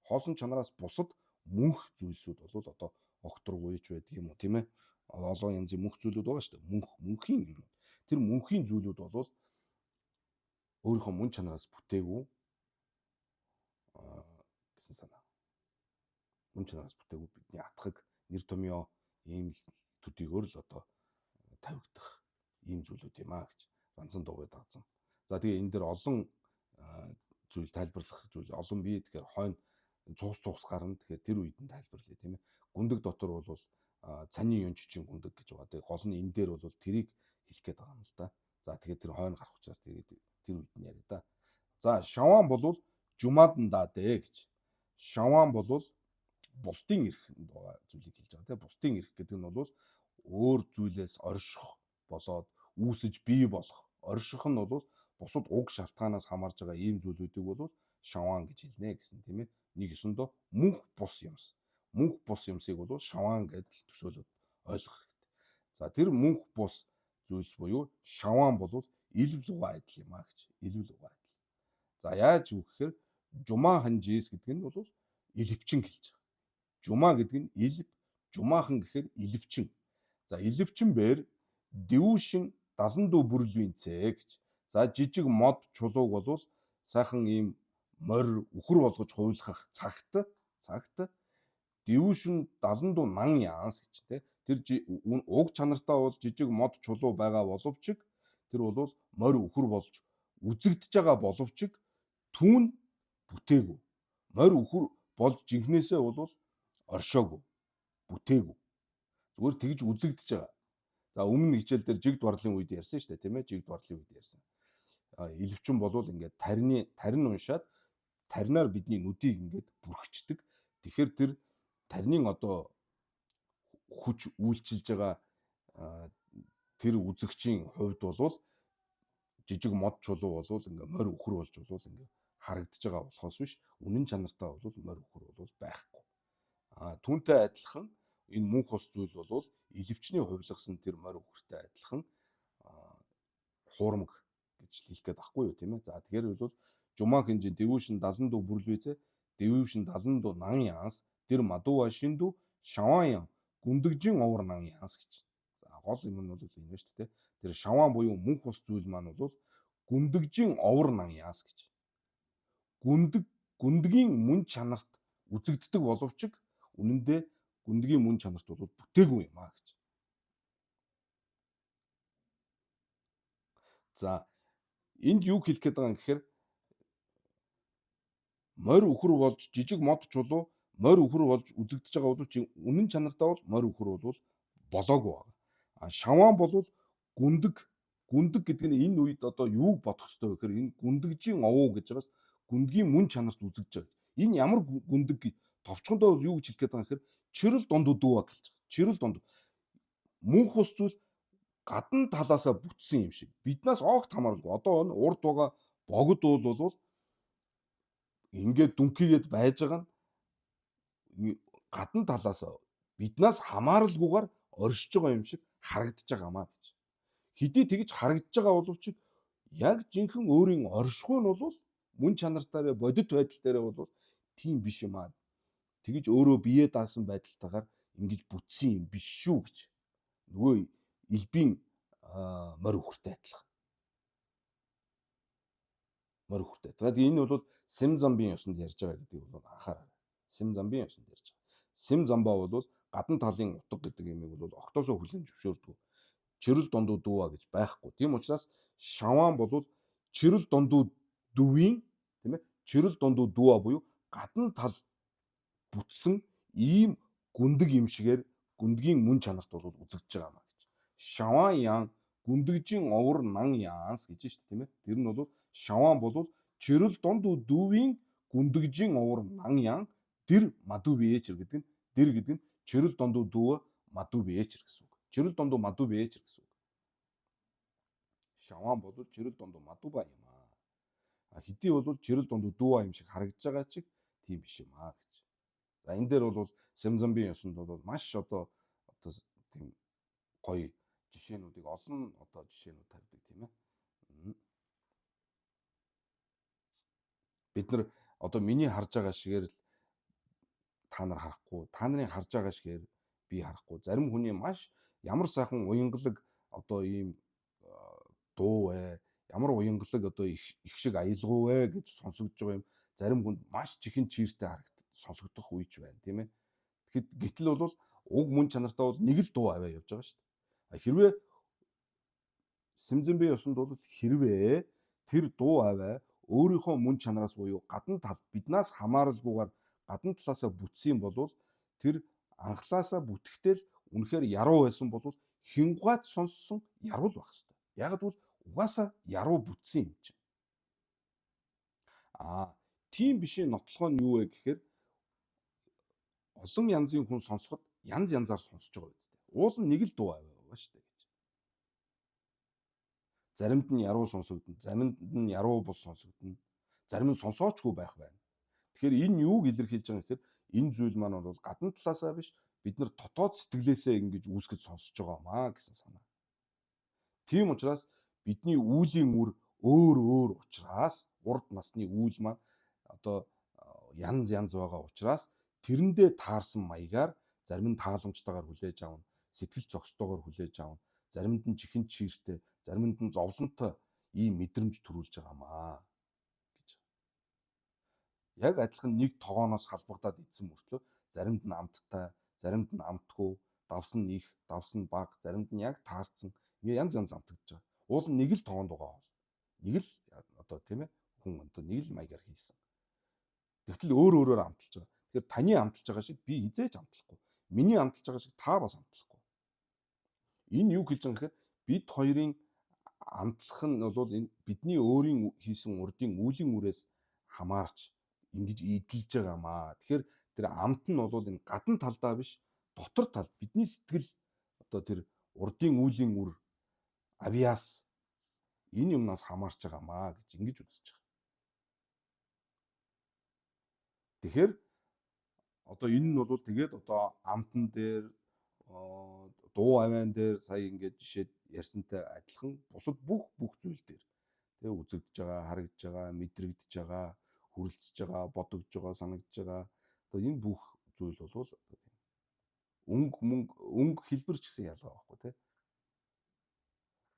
Хоосон чанараас бусад мөнх зүйлсүүд бол одоо огторгуйч байдаг юм уу тийм ээ. Олон янзын мөнх зүйлүүд байгаа шүү дээ. Мөнхийн юм. Тэр мөнхийн зүйлүүд бол өөрийнхөө мөн чанараас бүтээгүй гэсэн санаа. Мөн чанараас бүтээгүй бидний атгаг нэр томьёо ийм төдийгөр л одоо тавигдах ийм зүйлүүд юм аа гэж ганцхан дугуйд даацсан. За тэгээ энэ дээр олон зүйл тайлбарлах зүйл олон бие тэгэхээр хойно цуус гарна. Тэгэхээр тэр үед нь тайлбарлая тийм ээ. Гүндэг дотор бол цааны юнччин гүндэг гэж байгаа. Тэгээ гол нь энэ дээр бол тэрийг хэлэх гээд байгаа юм л да. За тэгээд тэр хойно гарах учраас тэр үед нь яриа да. За шаван бол жумадан даа гэж. Шаван бол бусдын эрх байгаа зүйлийг хэлж байгаа тийм. Бусдын эрх гэдэг нь бол өөр зүйлээс орших болоод үүсэж бий болох. Орших нь бол бусад уг шалтгаанаас хамаарж байгаа ийм зүйлүүдийг бол шаван гэж хэлнэ гэсэн тийм ээ. Нэг ёсондоо мөнх бус юмс. Мөнх бус юмсыг бол шаван гэдэл төсөөлөд ойлгох хэрэгтэй. За тэр мөнх бус зүйлс буюу шаван бол илв луга адил юм а гэж. Илв луга адил. За яаж юу гэхээр жумаа ханжис гэдэг нь бол илвчин хэлж байгаа. Жумаа гэдэг нь илв, жумаахан гэхээр илвчин. За илвчин бээр дэвүүшин далан дүү бүрлвийн цэ гэж. За жижиг мод чулууг бол сайхан ийм морь үхэр болгож хувилгах цагт дэвүүшин далан дүү нан яанс гэж те. Тэр уг чанартаа бол жижиг мод чулуу байгаа боловч тэр бол морь үхэр болж үзэгдэж байгаа боловч түүн бүтээгүй. Морь үхэр болж жинхнээсээ бол оршоогүй. Бүтээгүй. Зүгээр тэгж үзэгдэж байгаа. За өмнө хичээл дээр жигд барлын үед ярьсан шүү дээ тийм ээ. Жигд барлын үед ярьсан. Илвчин болвол ингээд тарин уншаад таринаар бидний нүдийг ингээд бүрхчдэг. Тэгэхээр тэр таринын одоо хүч үйлчилж байгаа тэр үзэгчийн хувьд бол жижиг мод чулуу бол ингээд морь үхэр болж бол ингээд харагдаж байгаа болохоос биш үнэн чанартай бол морь үхэр бол байхгүй. Түүнтэй адилхан энэ мөнх ус зүйл бол илвчний хувилгасан тэр морь үхэртэй адилхан хуурмаг гэж хэлэх гээд ахгүй юу тийм ээ. За тэгэхээр бол жумаа хинжи дэвүүшин далан дүү бүрлвэзэ дэвүүшин далан дүү нан яанс тэр мадуа шиндүү шаван гүндэгжин овор нан яанс гэж. За гол юм нь бол энэ ба шүү дээ. Тэр шаван буюу мөнх ус зүйл маань бол гүндэгжин овор нан яанс гэж. Гүндгийн мөн чанарт үзэгддэг боловч үнэндээ гүндгийн мөн чанарт бол бүтээгүй юм аа гэж. За энд юу хэлэх гээд байгаа юм гэхээр морь үхэр болж жижиг мод чулуу морь үхэр болж үзэгдэж байгаа боловч үнэн чанартаа бол морь үхэр бол болоогүй байна. А шаваан бол гүндэг гэдэг нь энэ үед одоо юуг бодох ёстой вэ гэхээр энэ гүндгжийн овоо гэж байгаас гүндгийн мөн чанарт үзэгдэж байгаа. Энэ ямар гүндэг товчхондоо юу гэж хэлэх гээд байгаа юм гэхээр чирэл дундуу дүү гэж хэлж байгаа. Чирэл дундуу мөнх ус зүйл гадна талаасаа бүтсэн юм шиг. Биднээс огт хамааралгүй. Одоо урд байгаа богд бол ингээд дүнхийгээд байж байгаа нь гадна талаас биднээс хамааралгүйгээр оршиж байгаа юм шиг харагдаж байгаамаа гэж. Хэдий тэгж харагдаж байгаа боловч яг жинхэнэ өөрийн оршихуй нь бол мөн чанартаараа бодит байдал дээр бол тийм биш юм аа. Тэгж өөрөө бие даасан байдалтайгаар ингэж бүтсэн юм биш шүү гэж. Нөгөө элбийн морь үхэртэй адилхан. Морь үхэртэй. Тэгээд энэ бол Сэм замбын ёсонд ярьж байгаа гэдгийг бол анхаарай. Сэм замбын ёсонд ярьж байгаа. Сэм замбаа бол гадна талын утга гэдэг юмыг бол октоосоо хүлэн зөвшөөрдөг. Чирэл дундуу дүүа гэж байхгүй. Тийм учраас шаваан бол чирэл дундуу дүүийн тийм ээ чирэл дундуу дүүа буюу гадна тал бүтсэн ийм гүндэг юм шигээр гүндгийн мөн чанарт бол үзэгдэж байгаа маа гэж. Шаваан ян гүндгжийн овор нан янс гэж шүү дээ тийм ээ. Тэр нь бол шаваан бол чирэл дундуу дүүийн гүндгжийн овор нан ян дэр мадуу биечэр гэдэг нь дэр гэдэг нь чирэл дундуу дүүэ мадуу биечэр гэсэн үг. Чирэл дундуу мадуу биечэр гэсэн үг. Шаваан бол чирэл дундуу мадуу ба юм аа. Хэдий бол чирэл дундуу дүүа юм шиг харагдаж байгаа ч тийм биш юм аа гэж. За энэ дээр бол Сэм замбын ёсонд бол маш одоо тийм гоё жишээнүүдийг олон одоо жишээнүүд тавьдаг тийм ээ. Бид нар одоо миний харж байгаа шигээр л та нар харахгүй, та нарын харж байгаа шигээр би харахгүй. Зарим хүний маш ямар сайхан уянгалаг одоо ийм дуу вэ? Ямар уянгалаг одоо их шиг аялгау вэ гэж сонсогдож байгаа юм. Зарим хүнд маш чихэн чииртэй сонсогдох үеч байна, тийм ээ. Тэгэхэд гэтэл бол уг мөн чанартаа бол нэг л дуу аваа явж байгаа шүү дээ. Хэрвээ Сэм замбын ёсонд бол хэрвээ тэр дуу аваа өөрийнхөө мөн чанараас буюу гадна тал биднээс хамааралгүйгээр гадна талаасаа бүтсэн бол тэр анхлаасаа бүтгэхдээ л үнэхээр яруу байсан бол хингуйт сонссон яруу л байх хэвээр. Яг л угаасаа яруу бүтсэн юм чинь. Тийм бишийн нотлохоо нь юу вэ гэхээр олон янзын хүн сонсоход янз янзаар сонсож байгаа үстэй. Уул нь нэг л дуу аваа байгаа шүү дээ гэж. Заримд нь яруу сонсогдно, заримд нь яруу бус сонсогдно. Зарим нь сонсоочгүй байх байна. Тэгэхээр энэ юуг илэрхийлж байгаа гэхээр энэ зүйл маань бол гадна талаасаа биш бид нар дотоод сэтгэлээсээ ингэж үүсгэж сонсож байгаа маа гэсэн санаа. Тийм учраас бидний үүлийн үр өөр учраас урд насны үйл маань одоо янз байгаа учраас тэрэндээ таарсан маягаар зарим нь тааламжтайгаар хүлээж авна, сэтгэл зохистойгоор хүлээж авна, заримд нь чихэн чииртэй, заримд нь зовлонтой ийм мэдрэмж төрүүлж байгаамаа гэж. Яг адилхан нэг тогооноос халбагдаад идсэн мөртлөө заримд нь амттай, заримд нь амтгүй, давс нь их, давс нь бага, заримд нь яг таарсан. Ингээ янз амтагдаж байгаа. Уул нь нэг л тоонд байгаа бол. Нэг л одоо тийм ээ хүн одоо нэг л маягаар хийсэн. Тэгтэл өөрөөр амталж байгаа. Тэгэхээр таны амталж байгаа шиг би хизээж амтлахгүй. Миний амталж байгаа шиг та бас амтлахгүй. Энэ юу хэлж байгаа гэхээр бид хоёрын амтлах нь бол энэ бидний өөрийн хийсэн урдын үүлийн үрээс хамаарч ингэж эдэлж байгаамаа. Тэгэхээр тэр амт нь бол энэ гадна талдаа биш, дотор талд бидний сэтгэл одоо тэр урдын үүлийн үр авиас энэ юмнаас хамаарч байгаамаа гэж ингэж үзэж байгаа. Тэгэхээр одоо энэ нь бол тэгээд одоо амтан дээр дуу авиан дээр сая ингээд жишээд ярьсантай адилхан бусад бүх зүйл дээр тэгээ үзэгдэж байгаа, харагдж байгаа, мэдрэгдэж байгаа, хүрэлцэж байгаа, бодогдож байгаа, санагдж байгаа. Одоо энэ бүх зүйл бол өнгө хэлбэр ч гэсэн ялгаа байхгүй тий.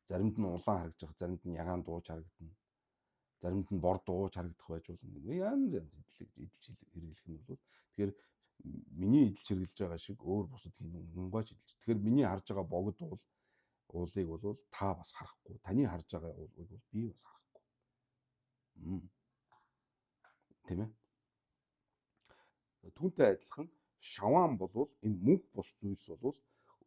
Заримд нь улаан харагдж байгаа, заримд нь ягаан дууж харагдана. Заримд нь бор дууж харагдах байж болно. Янз эдэлж хэрэглэх нь бол тэгэхээр миний эдэлж хэрглэж байгаа шиг өөр бусад хин нүнгаач эдэлж. Тэгэхээр миний харж байгаа богд уулыг бол та бас харахгүй. Таны харж байгаа уулыг бол би бас харахгүй. Тийм ээ. Түүнтэй адилхан шаваан бол энэ мөнх бус зүйлс бол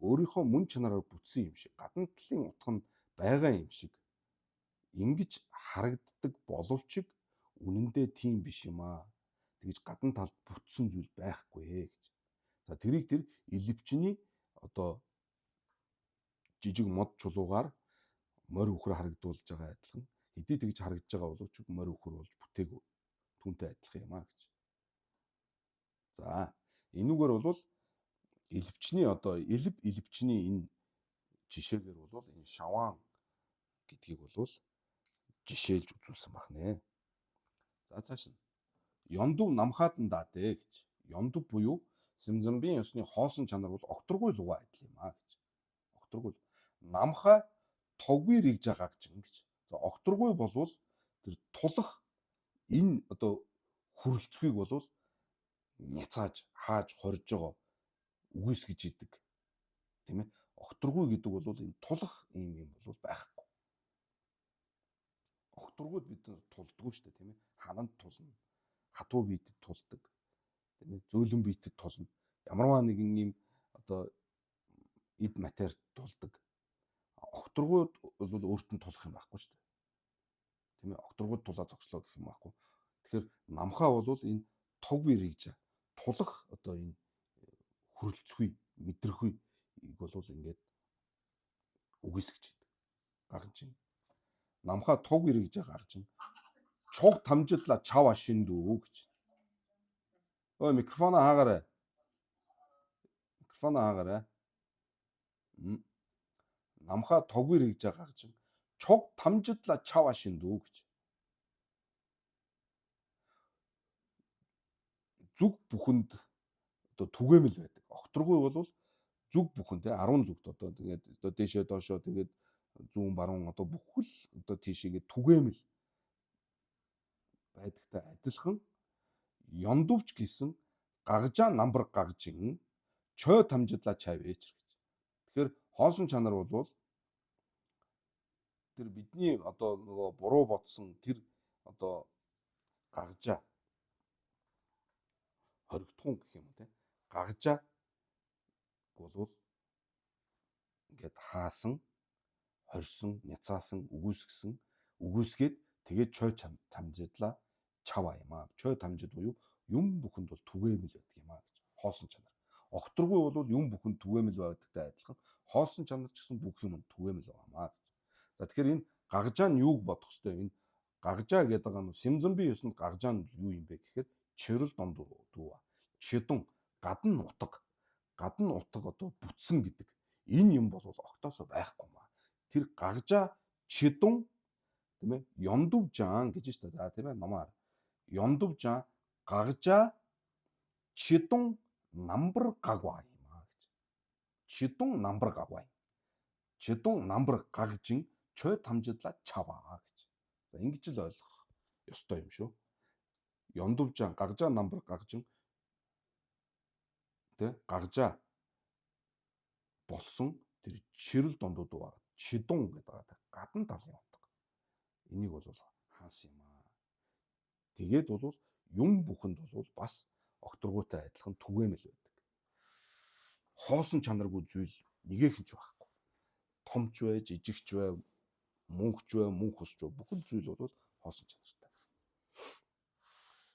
өөрийнхөө мөн чанараар бүтсэн юм шиг, гадна талын утга нь байгаа юм шиг ингэж харагддаг боловч үнэн дээр тийм биш юм аа. Тэгж гадна талд бүтсэн зүйл байхгүй гэж. За тэрийг тэр элевчний одоо жижиг мод чулуугаар морь үхэр харагдуулж байгаа адилхан хэдий тэгж харагдаж байгаа боловч морь үхэр болж бүтээгүй түүнтэй адилхан юм аа гэж. За энүүгээр бол элевчний одоо элевчний энэ жишээгээр бол энэ шаваан гэдгийг бол жишээлж үзүүлсэн байна. За цааш нь ёндув намхаатан даадэ гэж. Ёндув буюу Сэмзэмбийн ёсны хоосон чанар бол огторгуй луга адил юм аа гэж. Огторгуй намхаа тоггүй ригж байгаа гэж. За огторгуй болвол тэр тулах энэ одоо хүрэлцгийг бол няцааж хааж хорж байгаа үгүйс гэж идэг. Тийм ээ. Огторгуй гэдэг бол энэ тулах юм бол байхгүй. Огторгуйд бид тулдгүй шүү дээ, тийм ээ. Хананд тулна. Хатуу биетэд тулдаг. Тийм ээ. Зөөлөн биетэд тулна. Ямарваа нэгэн юм одоо эд материалд тулдаг. Огторгуйд бол өөрт нь тулах юм байхгүй шүү дээ. Тийм ээ. Огторгуйд тулаа зогслоо гэх юм байхгүй. Тэгэхээр намхаа бол энэ тог бие ригж тулах одоо энэ хүрэлцгүй, мэдрэхүй бол ингээд үгүйсгэж идэг. Гаргаж ийн. Намхаа тог бие ригж гаргаж ийн. Чуг тамжидла чав ашиндүү гэж. Ой микрофоноо хаагаарай. Микрофоноо хаагаарай. Намхаа тог бие ригж гаргаж ийн. Чуг тамжидла чав ашиндүү гэж. Зүг бүхэнд одоо түгээмэл байдаг. Огторгуй бол зүг бүхэн те 10 зүгт одоо тэгээд одоо дээшээ доошоо тэгээд зүүн баруун одоо бүхэл одоо тийшээгээ түгээмэл байдагтай адилхан ёндовч гэсэн гагжаа намбар гагжин чой тамжидла чавэж гэж. Тэгэхээр хоосон чанар бол тэр бидний одоо нөгөө буруу бодсон тэр одоо гагжаа хоригдхон гэх юм те гагжаа бол ингээд хаасан хорьсон няцаасан үгүйсгээд тэгээд чой тамжидлаа чава юм аа. Чой тамжид буюу юм бүхэнд бол түгээмэл байдаг юм аа гэж. Хоосон чанар. Огторгуй бол юм бүхэнд түгээмэл байдагтай адилхан хоосон чанар ч гэсэн бүх юм түгээмэл байгаамаа гэж. За тэгэхээр энэ гагжаа нь юуг бодох ёстой вэ? Энэ гагжаа гэдэг нь Сэмзэмбийн ёсонд гагжаа нь юу юм бэ гэхээр чирэл донд дүү. Чидун гадна утга одоо бүтсэн гэдэг. Энэ юм бол огтоосоо байхгүй маа. Тэр гагжаа чидун тийм ээ ёндув жаан гэж шүү дээ. За тийм ээ намаар. Ёндув жаан гагжаа чидун намбар гагваа юм аа гэж. Чидун намбар гагваа. Чидун намбар гагжин чой тамжидлаа чаваа гэж. За ингэж л ойлгох ёстой юм шүү. Ёндув жаан гагжаа намбар гагжин тэ гагжаа болсон тэр чирэл дондууд байгаа. Чидун гэдэг гадна талын утга. Энийг бол хаансан юм аа. Тэгээд бол юм бүхэнд бол бас огторгуйтай адилхан түгээмэл байдаг. Хоосон чанаргүй зүйл нэгээх ч байхгүй. Томч бай, жижигч бай, мөнхч бай, мөнх усч бай бүхэл зүйл бол хоосон чанартай.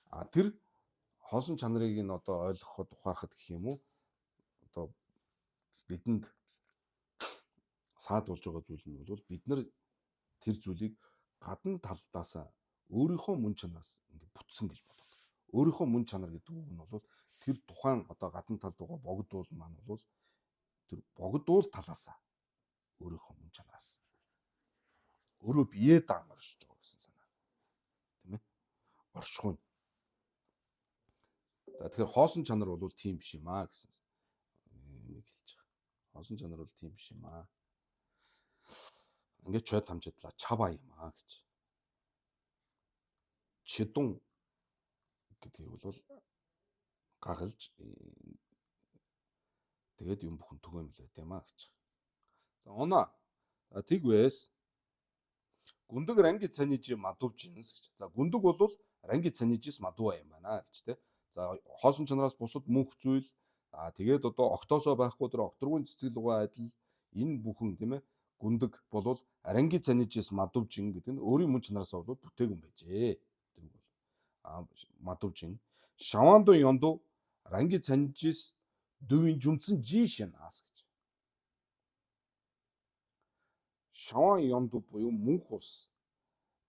А тэр хоосон чанарыг нь одоо ойлгоход ухаарахад гэх юм уу? Одоо бидэнд саадуулж байгаа зүйл нь бол бид нар тэр зүйлийг гадна талдаасаа өөрийнхөө мөн чанараас ингэ бүтсэн гэж боддог. Өөрийнхөө мөн чанар гэдэг үг нь бол тэр тухайн одоо гадна талд байгаа богдуул маань бол тэр богдуул талаасаа өөрийнхөө мөн чанараас өөрөө бие дан оршиж байгаа гэсэн санаа. Тийм ээ? Оршихуй. За тэгэхээр хоосон чанар бол тийм биш юм аа гэсэн нэг хэлж байгаа. Хоосон чанар бол тийм биш юм аа. Ингээд чой тамжидлаа чава юм аа гэж. Чидун гэдгийг бол гагалж тэгээд юм бүхэн түгээмэл байт юм а гэж. За оноо тэгвээс гүндэг ранги цанижи мадувжинс гэж. За гүндэг бол ранги цанижис мадуа юм байна гэж те. За хоосон чанараас бусад мөнх зүйл тэгээд одоо октоосоо байхгүй тэр окторгуун цэцгэл угаа адил энэ бүхэн тийм ээ гүндэг бол ранги цанижис мадувжин гэдэг нь өөрийн мөн чанараасаа бол бүтээгүн байжээ. Мадувжин шавандо ёндо ранги цанижис дүвийн жумцэн жишэн аас гэж. Шаван ёндо буюу мөнх ус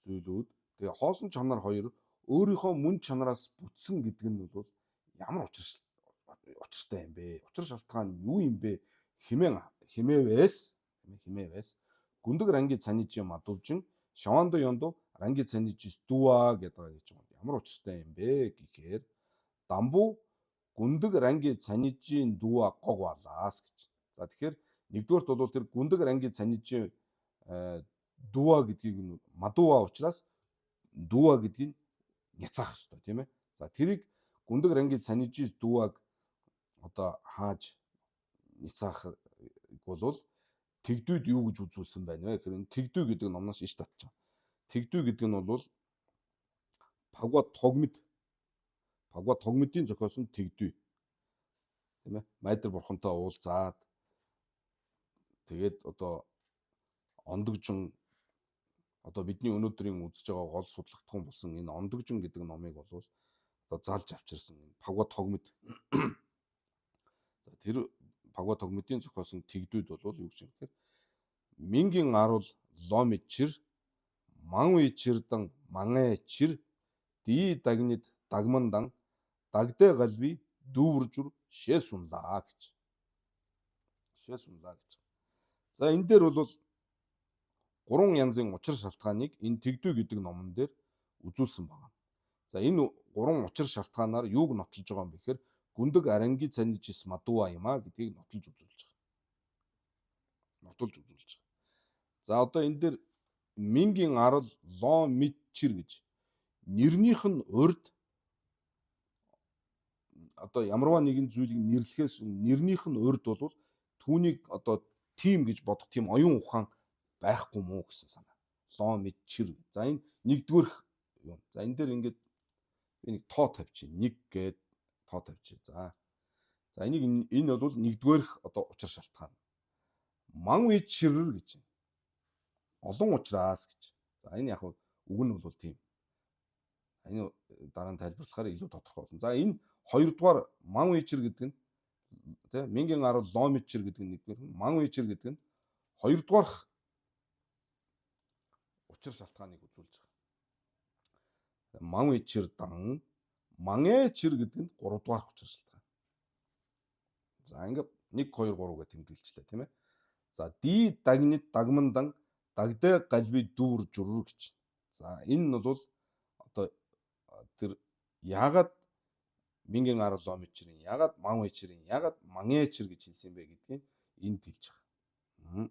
зүйлүүд тэгээ хоосон чанар хоёр өөрийнхөө мөн чанараас бүтсэн гэдэг нь бол ямар учиртай юм бэ? Учир шалтгаан юу юм бэ? Химээвээс гүндэг ранги цанижи мадувжин шавандо ёндо ранги цанижис дуа гэдэг гэж байна. Ямар учиртай юм бэ гэхээр дамбу гүндэг ранги цанижийн дуа гог балаас гэж. За тэгэхээр нэгдүгээрт бол тэр гүндэг ранги цанижийн дуа гэдгийг нь мадуа учраас дуа гэдгийг няцаах ёстой тийм ээ. За тэрийг гүндэг ранги цанижис дуаг одоо хааж няцаах бол тэгдүйд юу гэж үзүүлсэн байна вэ? Тэгэхээр тэгдүй гэдэг номноос иш татж байгаа. Тэгдүй гэдэг нь бол пагва тогмидын зохиосон тэгдүй. Тийм ээ. Майдар бурхантай уулзаад тэгээд одоо ондогжин одоо бидний өнөөдрийн үзэж байгаа гол судлагдсан болсон энэ ондогжин гэдэг номыг бол одоо залж авчирсан энэ пагва тогмид. Тэр пагва тогмидын зохиосон тэгдүйд бол юу гэж юм гэхээр мингийн аруул ломичир манвичирдан мангэчир ди дагнид дагмандан дагдэ галби дүүржүр шэсунлаа гэж. За энэ дээр бол гурван янзын учир шалтгааныг энэ тэгдүй гэдэг номон дээр үзүүлсэн байна. За энэ гурван учир шалтгаанаар юуг нотолж байгаа юм бэ гэхээр гүндэг аранги цанижис мадуа юм а гэдгийг нотолж үзүүлж байгаа. За одоо энэ дээр мингийн арал ло митчир гэж нэрнийх нь урд одоо ямарваа нэгэн зүйлийг нэрлэхээс нэрнийх нь урд бол түүнийг одоо тим гэж бодох тийм оюун ухаан байхгүй мó гэсэн санаа. Ло митчир. За энэ нэгдүгээр юм. За энэ дээр ингээд би нэг тоо тавьчих. Нэг гээд тоо тавьчих. За энэ бол нэгдүгээр одоо учир шалтгаан. Манвичир гэж. Олон учраас гэж. За энэ яг үг нь бол тийм. Энэ дараа нь тайлбарлахаар илүү тодорхой болно. За энэ хоёрдугаар манвичир гэдэг нь тийм мингийн арал ломичир гэдэг нь нэгдүгээр, манвичир гэдэг нь хоёрдугаар учир шалтгааныг үзүүлж байгаа. Манвичир дан мангэчир гэдэг нь гуравдугаар учир шалтгаан. За ингээд 1 2 3 гэж тэмдэглэжлээ тийм ээ. За ди дагнид дагмандан дагдэ галби дүүр журр гэж. За энэ нь бол одоо тэр яагаад мингийн арал ломичирийн яагаад манвичирийн яагаад мангэчир гэж хэлсэн бэ гэдгийг энд хэлж байгаа.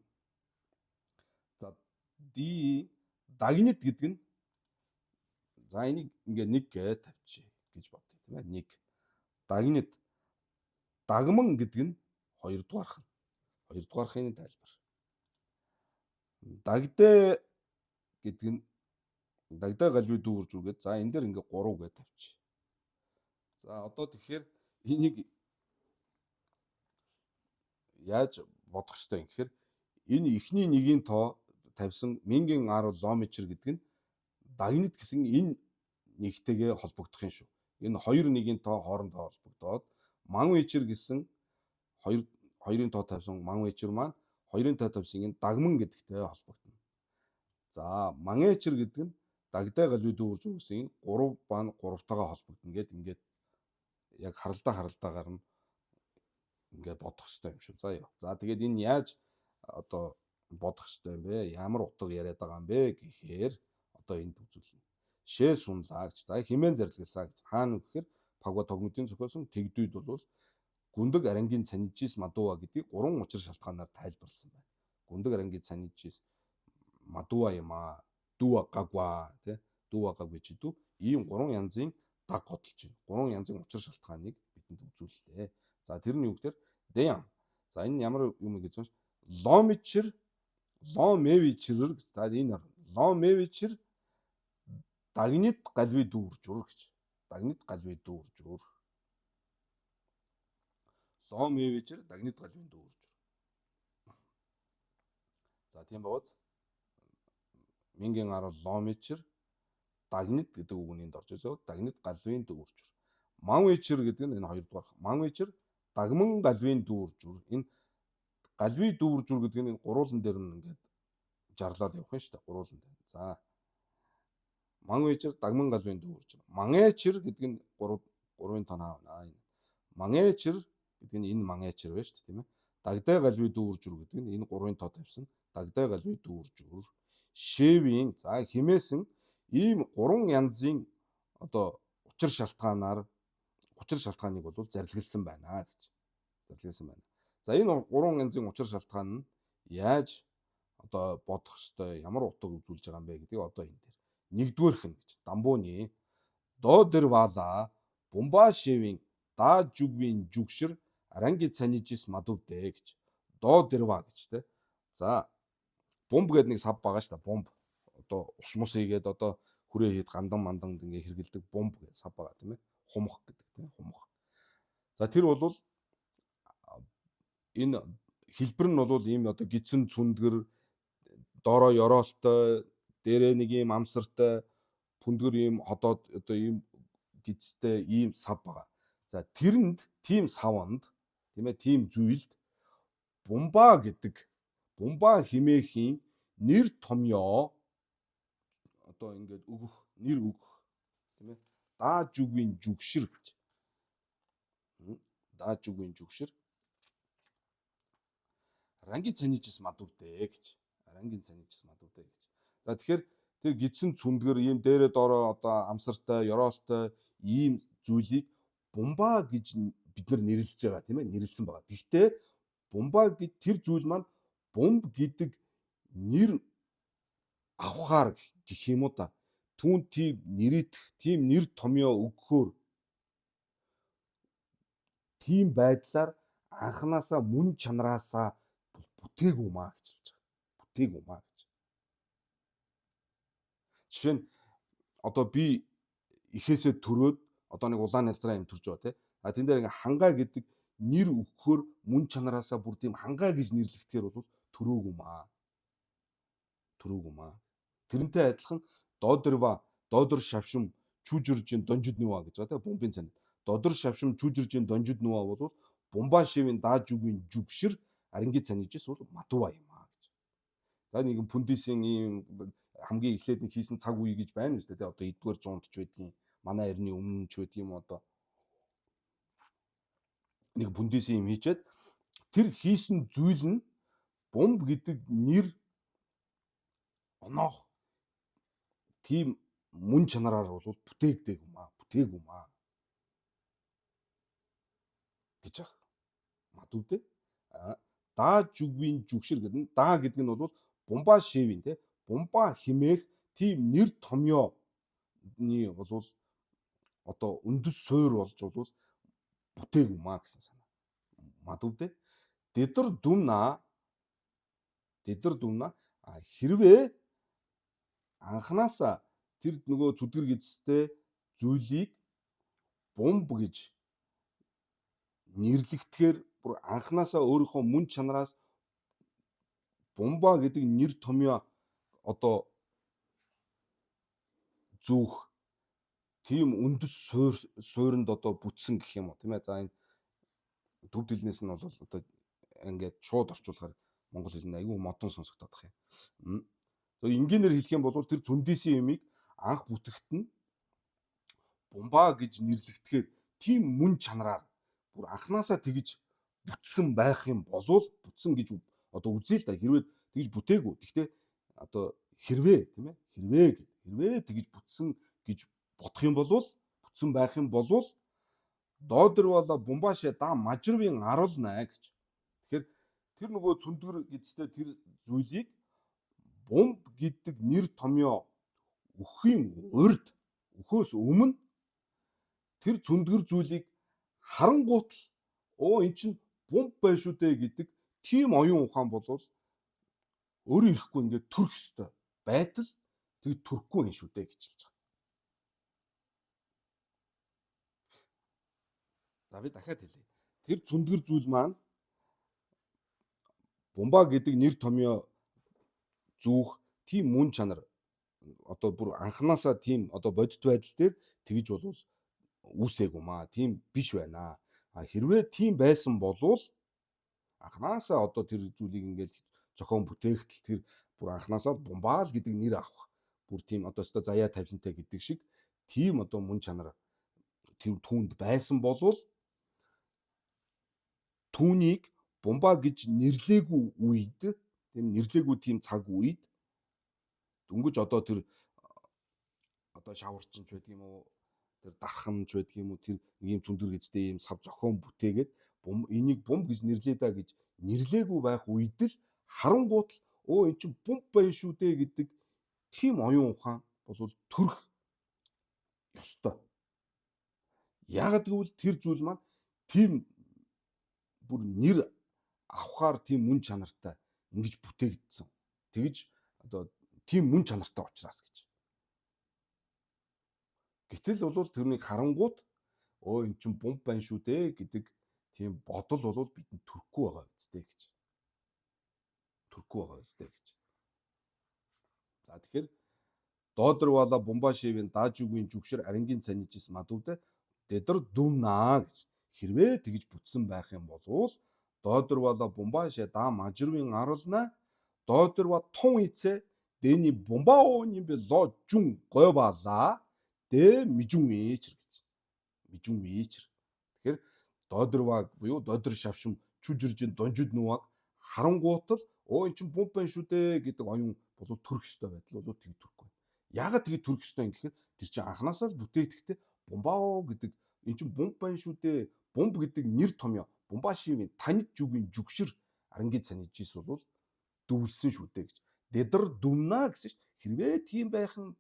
За ди дагнид гэдэг нь за энийг ингээ нэг гэж тавьчих гэж бодъё тийм ээ. Нэг дагнид дагман гэдэг нь хоёрдугаархын тайлбар. Дагдэ гэдэг нь дагдэ галби дүүрж үгээд за энэ дээр ингээ 3 гэж тавьчих. За одоо тэгэхээр энийг яаж бодох ёстой юм гэхээр энэ эхний нэгийн тоо тавьсан мингийн арал ломичир гэдэг нь дагнид гэсэн энэ нэгтэйгээ холбогдох юм шүү. Энэ хоёр нэгийн тоо хоорондоо холбогдоод манвичир гэсэн хоёрын тоо тавьсан манвичир маань хоёрын тоо тавьсан энэ дагман гэдэгтэй холбогдно. За мангэчир гэдэг нь дагдэ галби дүүрж үгсэн энэ 3 ба 3-тойгоо холбогдно гэд ингээд яг харалтаагаар нь ингээд бодох хэрэгтэй юм шүү. За тэгээд энэ яаж одоо бодох хэрэгтэй юм бэ? Ямар утга яриад байгаа юм бэ гэхээр одоо энд үзүүлнэ. Шээ сунлаа гэж. За химэн зарлигласаа гэж. Хаана гэхээр пагва тогмидын зохиосон тэгдүйд бол гүндэг арангийн цанижис мадуа гэдгийг 3 учир шалтгаанаар тайлбарласан байна. Гүндэг арангийн цанижис мадуа юм а. Дуа гагва тий. Дуа гагвичдүү ийм 3 янзын даг готолж байна. 3 янзын учир шалтгааныг бид бидэнд үзүүллээ. За тэр нь юу гэхээр Дэм. За энэ ямар юм гэж байна? Ломичер, ломевичер. За энэ ломевичер дагнит галви дүүржүр гэж. Дагнит галви дүүржүр. Ломевичер дагнит галви дүүржүр. За тийм бооз. Мингийн арал ломичер дагнит гэдэг үгнийнд орж ирсэн. Дагнит галвийн дүүржүр. Манвичер гэдэг нь энэ хоёрдугаар. Манвичер дагман галвийн дүүржүр. Энэ галви дүүржүр гэдэг нь энэ гурвуулан дээр нь ингээд жарлаад явах юм шүү дээ. Гурвуулан дээр. За. Манвичер дагман галвийн дүүржүр. Мангэчер гэдэг нь гурвын тон аавна. Мангэчер гэдэг нь энэ мангэчер байна шүү дээ, тийм ээ. Дагдай галви дүүржүр гэдэг нь энэ гурвын тоо тавьсан. Дагдай галви дүүржүр. Шэвийн за химээсэн ийм гурван янзын одоо учир шалтгааныг бол зарилгалсан байна гэж. Зарилгалсан байна. За энэ гурван янзын учир шалтгаан нь яаж одоо бодох ёстой, ямар утга үзүүлж байгаа юм бэ гэдгийг одоо энэ дээр. Нэгдүгээрх нь гэж Дамбууны Додервала Бумбашевийн Даажүгвийн жүгшэр Аранги цанижис мадувдэ гэж. Додерва гэж те. За бомб гэдэг нэг сав байгаа шүү дээ. Бомб. Одоо ус мус хийгээд одоо хүрээ хийд гандан мандан ингээ хэргэлдэг бомб гэж сав байгаа тийм ээ. Хумх гэдэг тийм хумх. За тэр бол энэ хэлбэр нь бол ийм одоо гидсэн цүндгэр доороо ёроолтой дээрээ нэг ийм амсартай пүндгэр ийм ходоод одоо ийм гидстэй ийм сав байгаа. За тэрэнд тийм саванд тийм ээ тийм зүйлд бумба гэдэг бумба химээхийн нэр томьёо одоо ингээд өгөх нэр өгөх тийм ээ даажүгвийн жүгшэр гэж. Даажүгвийн жүгшэр Аранги цанижис мадувдэ гэж. Аранги цанижис мадувдэ гэж. За тэгэхээр тэр гидсэн цүндгэр ийм дээрээ доороо одоо амсартай, ёроолтой ийм зүйлийг бумба гэж бид нар нэрлэж байгаа тийм ээ, нэрлсэн байгаа. Гэхдээ бумба гэд тэр зүйл маань бомб гэдэг нэр авахаар гэх юм уу та. Түүнд тийм нэрийдэх, тийм нэр томьёо өгөхөөр тийм байдлаар анханасаа мөн чанараасаа бүтээгүй маа гэж хэлж байгаа. Бүтээгүй маа гэж. Жишээ нь одоо би ихээсээ төрөөд одоо нэг улаан нялзраа юм төрж байгаа тийм. А тэн дээр ингээ хангаа гэдэг нэр өгөхөөр мөн чанараасаа бүр тийм хангаа гэж нэрлэгдэхээр бол төрөөгүй маа. Төрөөгүй маа. Тэрнтэй адилхан додор шавшим чүжиржин донжид нүва гэж байгаа тийм бомбын цанид. Додор шавшим чүжиржин донжид нүва бол Бумбашевийн Даажүгвийн жүгшэр Аранги цанижис бол мадува юм аа гэж. За нэгэн пүндисийн ийм хамгийн эхлээд нэг хийсэн цаг үе гэж байна үстэй тий одоо 9-р зуунд ч байдгийн манай эртний өмнө ч байдаг юм одоо нэг пүндисийн юм хийчээд тэр хийсэн зүйл нь бомб гэдэг нэр оноох тийм мөн чанараар бол бүтээгдэг юм аа бүтээггүй юм аа гэж байгаа. Мадувдэ Даажүгвийн жүгшэр гэдэг нь даа гэдэг нь бол Бумбашевийн тий бумба химээх тийм нэр томьёоны бол одоо үндэс суур болж бол бүтээгүй маа гэсэн санаа. Мадувдэ дэдэр дүмна хэрвээ анханасаа тэр нөгөө зүдгэр гидстэй зүйлийг бомб гэж нэрлэгдэхээр бүр анханасаа өөрийнхөө мөн чанараас бомба гэдэг нэр томьёо одоо зүүх тийм үндэс суурьнд одоо бүтсэн гэх юм уу тийм ээ. За энэ төв дэлнээс нь бол одоо ингээд шууд орчуулахаар монгол хэлний аюу модон сонсогдоод байгаа юм. За энгийнээр хэлэх юм бол тэр зүндээсийн юмыг анх бүтэхт нь бомба гэж нэрлэгдэхээр тийм мөн чанараар бүр анханасаа тэгж бүтсэн байх юм болвол бүтсэн гэж одоо үзье л да хэрвээ тэгж бүтээгүй. Гэхдээ одоо хэрвээ тийм ээ хэрвээ тэгж бүтсэн гэж бодох юм болвол бүтсэн байх юм болвол Додервала Бумбаши да мажрвийн аруулна гэж. Тэгэхээр тэр нөгөө цүндгэр гэдэгтэй тэр зүйлийг бомб гэдэг нэр томьёо өгөхийн урьд өхөөс өмнө тэр цүндгэр зүйлийг Харангуут л эн чинь бомб байна шүү дээ гэдэг тийм оюун ухаан болвол өөрөө ирэхгүй ингээд төрөх ёстой байтал тэг төрөхгүй юм шүү дээ гэж хэлж байгаа. За би дахиад хэлье. Тэр цүндгэр зүйл маань бомба гэдэг нэр томьёо зүүх тийм мөн чанар одоо бүр анханасаа тийм одоо бодит байдал дээр тэгж болвол үүсээгүй маа. Тийм биш байна. Хэрвээ тийм байсан болвол анханасаа одоо тэр зүйлийг ингээд зохион бүтээхтэл тэр бүр анханасаа бомбаал гэдэг нэр авах бүр тийм одоо өстой заяа тавилантай гэдэг шиг тийм одоо мөн чанар тэр түүнд байсан болвол түүнийг бомба гэж нэрлээгүй үед тийм нэрлээгүй тийм цаг үед дөнгөж одоо тэр одоо шаварчинч байдаг юм уу тэр дархамж байдаг юм уу тэр ийм цүндэр гэжтэй ийм сав зохион бүтээгээд энийг бомб гэж нэрлээ да гэж нэрлээгүй байх үед л харангуут л эн чинь бомб байна шүү дээ гэдэг тийм оюун ухаан бол төрөх ёстой. Яг гэвэл тэр зүйл маань тийм бүр нэр авахаар тийм мөн чанартай ингэж бүтээгдсэн. Тэгж одоо тийм мөн чанартай учраас гэж. Гэтэл бол тэрнийг харангуут эн чинь бомб байна шүү дээ гэдэг тийм бодол бол бидэнд төрөхгүй байгаа үстэй гэж. Төрөхгүй байгаа үстэй гэж. За тэгэхээр доодорвала бомбашевын даажуугийн жүгшэр арангийн цанижис мадууд дэдэр дүмнаа гэж хэрвээ тэгж бүтсэн байх юм бол доодорвала бомбаше да мажирвын аруулна доодорва тон ицэ дэни бомбаоны бе ло жун гойбала дэ мижун ичэр гэж. Мижун ичэр. Тэгэхээр доодорва буюу доодор шавшим чүжиржин донжид нуаг харангуутал эн чинь бомб байна шүү дээ гэдэг оюун болов төрөх ёстой байдал болов тэг төрөхгүй. Яагаад тэгээ төрөх ёстой юм гэхээр тэр чинь анханасаа л бүтээхдээ бомбао гэдэг эн чинь бомб байна шүү дээ. Бомб гэдэг нэр томьёо бомбашивын танид жүгийн жүгшэр арангийн цанижис бол дүүлсэн шүү дээ гэж. Дэдэр дүмнаа гэсэн чинь хэрвээ тийм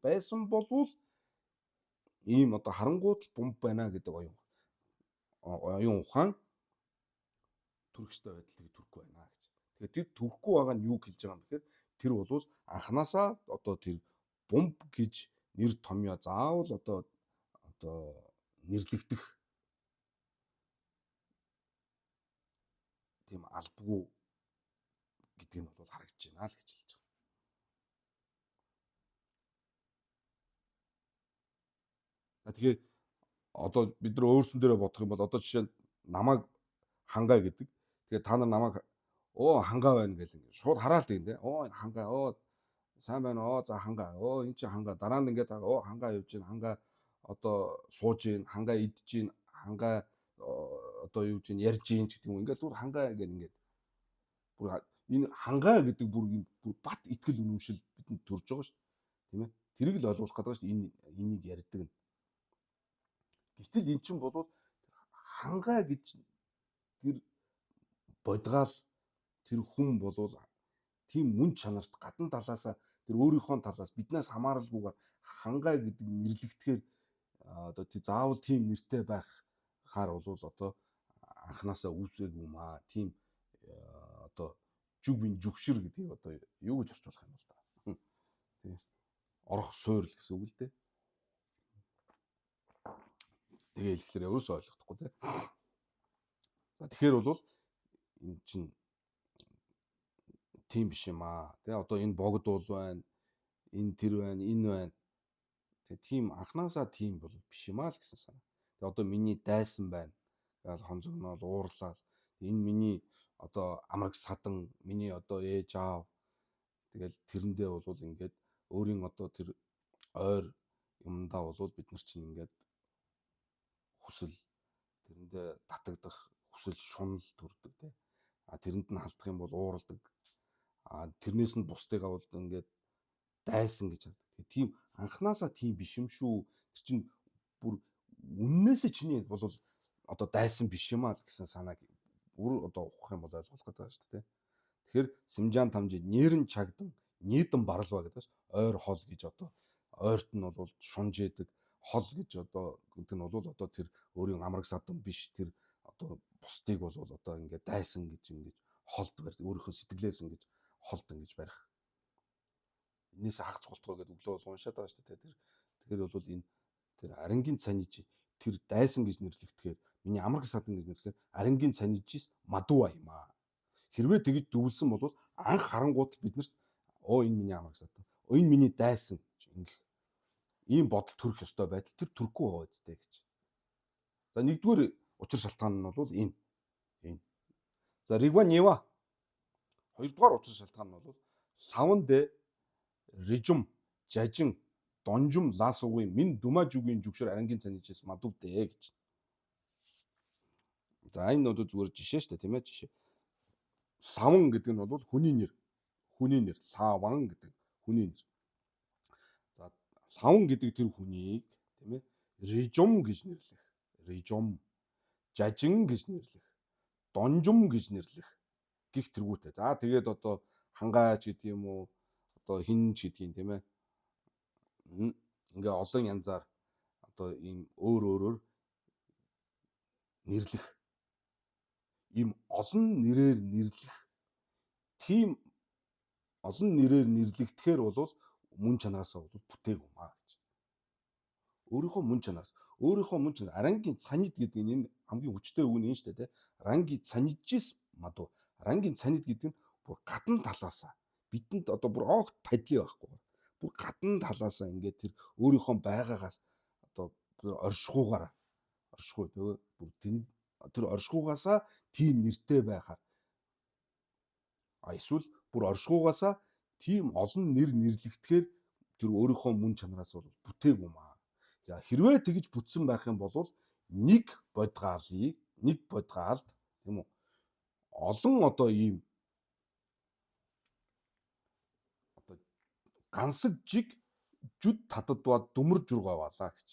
байсан болвол ийм одоо харангуут бомб байна гэдэг оюун ухаан төрөх ёстой байдлыг төрөхгүй байна гэж. Тэгэхээр тэр төрөхгүй байгаа нь юу хэлж байгаа юм бэхээр тэр бол анханасаа одоо тэр бомб гэж нэр томьёо заавал одоо нэрлэгдэх тийм албагүй гэдэг нь бол харагдаж байна л гэж хэлж байгаа. Тэгэхээр одоо бид нар өөрсөн дээрээ бодох юм бол одоо жишээ нь намайг хангай гэдэг. Тэгээд та нар намайг хангай байна гэж ингэ шууд хараалт юм те. Хангай сайн байна за хангай эн чинь хангай дараа нь ингээд хангай явж гин хангай одоо сууж гин хангай идэж гин хангай одоо юу гэж ярьж гин гэдэг юм ингээд зүгээр хангай ингээд бүр энэ хангай гэдэг бүр бат итгэл үнэмшил бидэнд төрж байгаа шүү дээ тийм ээ тэрийг л ойлгуулах гэдэг шүү дээ энийг ярьдаг нь гэтэл эн чинь бол хангай гэж тэр бодгаал тэр хүн болвол тийм мөн чанарт гадна талаасаа тэр өөрийнхөө талаас биднээс хамааралгүйгээр хангай гэдэг нэрлэгдэхээр одоо тий заавал тийм нэртэй байх хаар бол одоо анханасаа үүсээгүй маа тийм одоо жүгвийн жүгшэр гэдгийг одоо юу гэж орчуулах юм бол та тий орох суурь л гэсэн үг л дээ. Тэгээ хэлэхээр өөрөөсөө ойлгохгүй тий. За тэгэхээр бол энэ чинь тийм биш юм аа. Тэгээ одоо энэ богд бол байна. Энэ тэр байна, энэ байна. Тэгээ тийм анханасаа тийм бол биш юм аа л гэсэн санаа. Тэгээ одоо миний дайсан байна. Тэгэл хонцогнол уурлал. Энэ миний одоо амраг садан, миний одоо ээж аав. Тэгэл тэрэндээ бол ингээд өөрийн одоо тэр ойр юмдаа бол бид нар чинь ингээд хүсэл тэрэндээ татагдах хүсэл шунал төрдөг тий. Тэрэнд нь халдах юм бол уурладаг. Тэрнээс нь бусдыгаа бол ингээд дайсан гэж хардаг. Тийм анханасаа тийм биш юм шүү. Тэр чинь бүр үннээсээ чиний бол одоо дайсан биш юм аа гэсэн санааг бүр одоо ухах юм бол ойлгох гэдэг байна шүү дээ. Тэгэхээр Симжаан тамжид нэрэн чагдан нийдэн барлва гэдэг байна. Ойр хол гэж одоо ойрт нь бол шунж идэг, хол гэж одоо гэдэг нь бол одоо тэр өөрийн амраг садан биш, тэр одоо бусдыг бол одоо ингээд дайсан гэж ингэж холд барь, өөрийнхөө сэтгэлээс ингэж холд ингэж барих. Энээс хагц голтгоо гэдэг өглөө уншаад байгаа шүү дээ. Тэгэхээр бол энэ тэр арангийн цаниж тэр дайсан гэж нэрлэгдэхээр миний амраг садан гэж нэрлэхээр арангийн цанижис мадуа юм аа. Хэрвээ тэгж дүвлсэн бол анх харангуут биднэрт энэ миний амраг садан, энэ миний дайсан ингэж ийм бодол төрөх ёстой байдал тэр төрөхгүй байгаа үстэй гэж. За нэгдүгээр учир шалтгаан нь бол энэ. За ригванева. Хоёрдугаар учир шалтгаан нь бол савнд режим жажин донжум ласуугийн минь дүмажүгийн жүгшөр арангийн цанижээс мадувдээ гэж. За энэ бол зүгээр жишээ шүү дээ, тийм ээ, жишээ. Савн гэдэг нь бол хүний нэр. Саван гэдэг хүний нэр. За савн гэдэг тэр хүнийг, тийм ээ, режим гэж нэрлэх. Режим жажин гэж нэрлэх. Донжум гэж нэрлэх гих тэргүүтэй. За тэгээд одоо хангаач гэдэг юм уу, одоо хинч гэдгийг, тийм ээ. Ингээ олон янзаар одоо ийм өөр нэрлэх. Ийм олон нэрээр нэрлэх. Тийм олон нэрээр нэрлэгдэхээр бол мөн чанараасаа бол бүтээгүй маа гэж. Өөрийнхөө мөн чанаас, арангийн цанид гэдэг нь энэ хамгийн хүчтэй үг нь энэ шүү дээ, тийм. Ранги цанижис мадуу. Рангийн цанид гэдэг нь бүр гадна талаасаа бидэнд одоо бүр огт падли байхгүй. Бүр гадна талаасаа ингээд тэр өөрийнхөө байгаагаас одоо оршихуугаараа тэгээ бүр тэр оршихуугаасаа тийм нэртэй байхаар эсвэл бүр оршихуугаасаа тийм олон нэр нэрлэгдэхээр тэр өөрийнхөө мөн чанараас бол бүтээгүй маа. Хэрвээ тэгж бүтсэн байх юм бол нэг бодгаалд тийм үү, олон одоо ийм одоо гансаг жиг жүд татадваа дүмэр жургаа балаа гэж.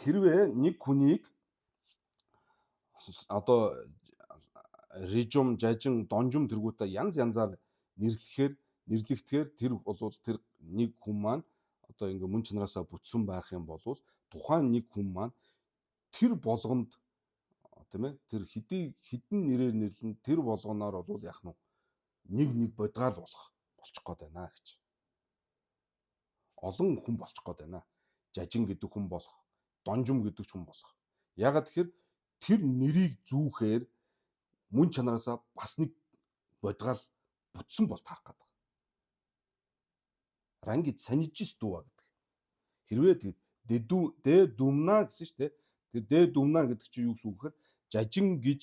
Хэрвээ нэг хүнийг одоо режим жажин донжум тэргүүтээ янз янзаар нэрлэгдэхээр тэр бол тэр нэг хүн маань одоо ингээ мөн чанараасаа бүтсэн байх юм бол тухайн нэг хүн маань тэр болгонд, тийм ээ, тэр хідэн нэрээр нэрлэн тэр болгоноор бол яах нь нэг бодгаал болчих гээд байна гэж. Олон хүн болчих гээд байна. Жажин гэдэг хүн болох, донжум гэдэг хүн болох. Ягаад тэгэхээр тэр нэрийг зүүхээр мөн чанараасаа бас нэг бодгаал бүтсэн бол таарах гэдэг. Ранги цанижис дуу гэдэг. Хэрвээ дэ дүмна гэсэн шүү дээ. Тэр дэ дүмна гэдэг чинь юу гэсэн үг гэхээр жажин гэж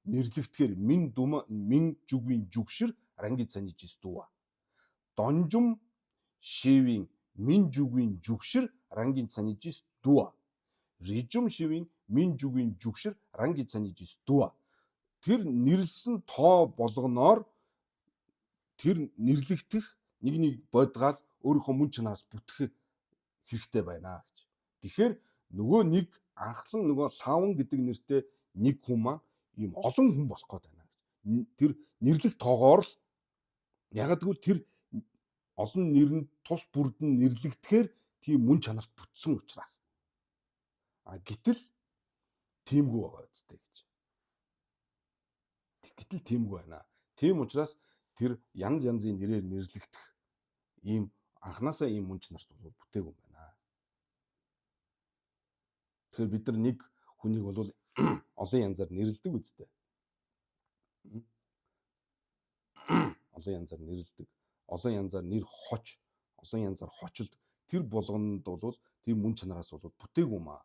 нэрлэгдэхээр мин жүгийн жүгшэр ранги цанижис дуу. Донжум шивийн мин жүгийн жүгшэр ранги цанижис дуу. Режим шивийн мин жүгийн жүгшэр ранги цанижис дуу. Тэр нэрлсэн тоо болгоноор тэр нэрлэгдэх нэг бодгаал өөрийнхөө мөн чанаас бүтгэх хэрэгтэй байна гэж. Тэгэхээр нөгөө нэг анхлан нөгөө савн гэдэг нэртэй нэг хүн маань ийм олон хүн болох гээд байна гэж. Тэр нэрлэх тоогоор л ягаад гэвэл тэр олон нэрэнд тус бүрдэн нэрлэгдэхээр тийм мөн чанарт бүтсэн учраас. Гэтэл тиймгүй байгаа үстэй гэж. Гэтэл тиймгүй байна. Тийм учраас тэр янз янзын нэрээр нэрлэгдэх ийм анханасаа ийм мөн чанарт бол бүтээгүй байна. Тэгэхээр бид нар нэг хүнийг бол олон янзаар нэрлэдэг үстэй. Олон янзаар нэрлэдэг. Олон янзаар нэр хоч, олон янзаар хочилд тэр болгонд бол тийм мөн чанараас бол бүтээгүй маа.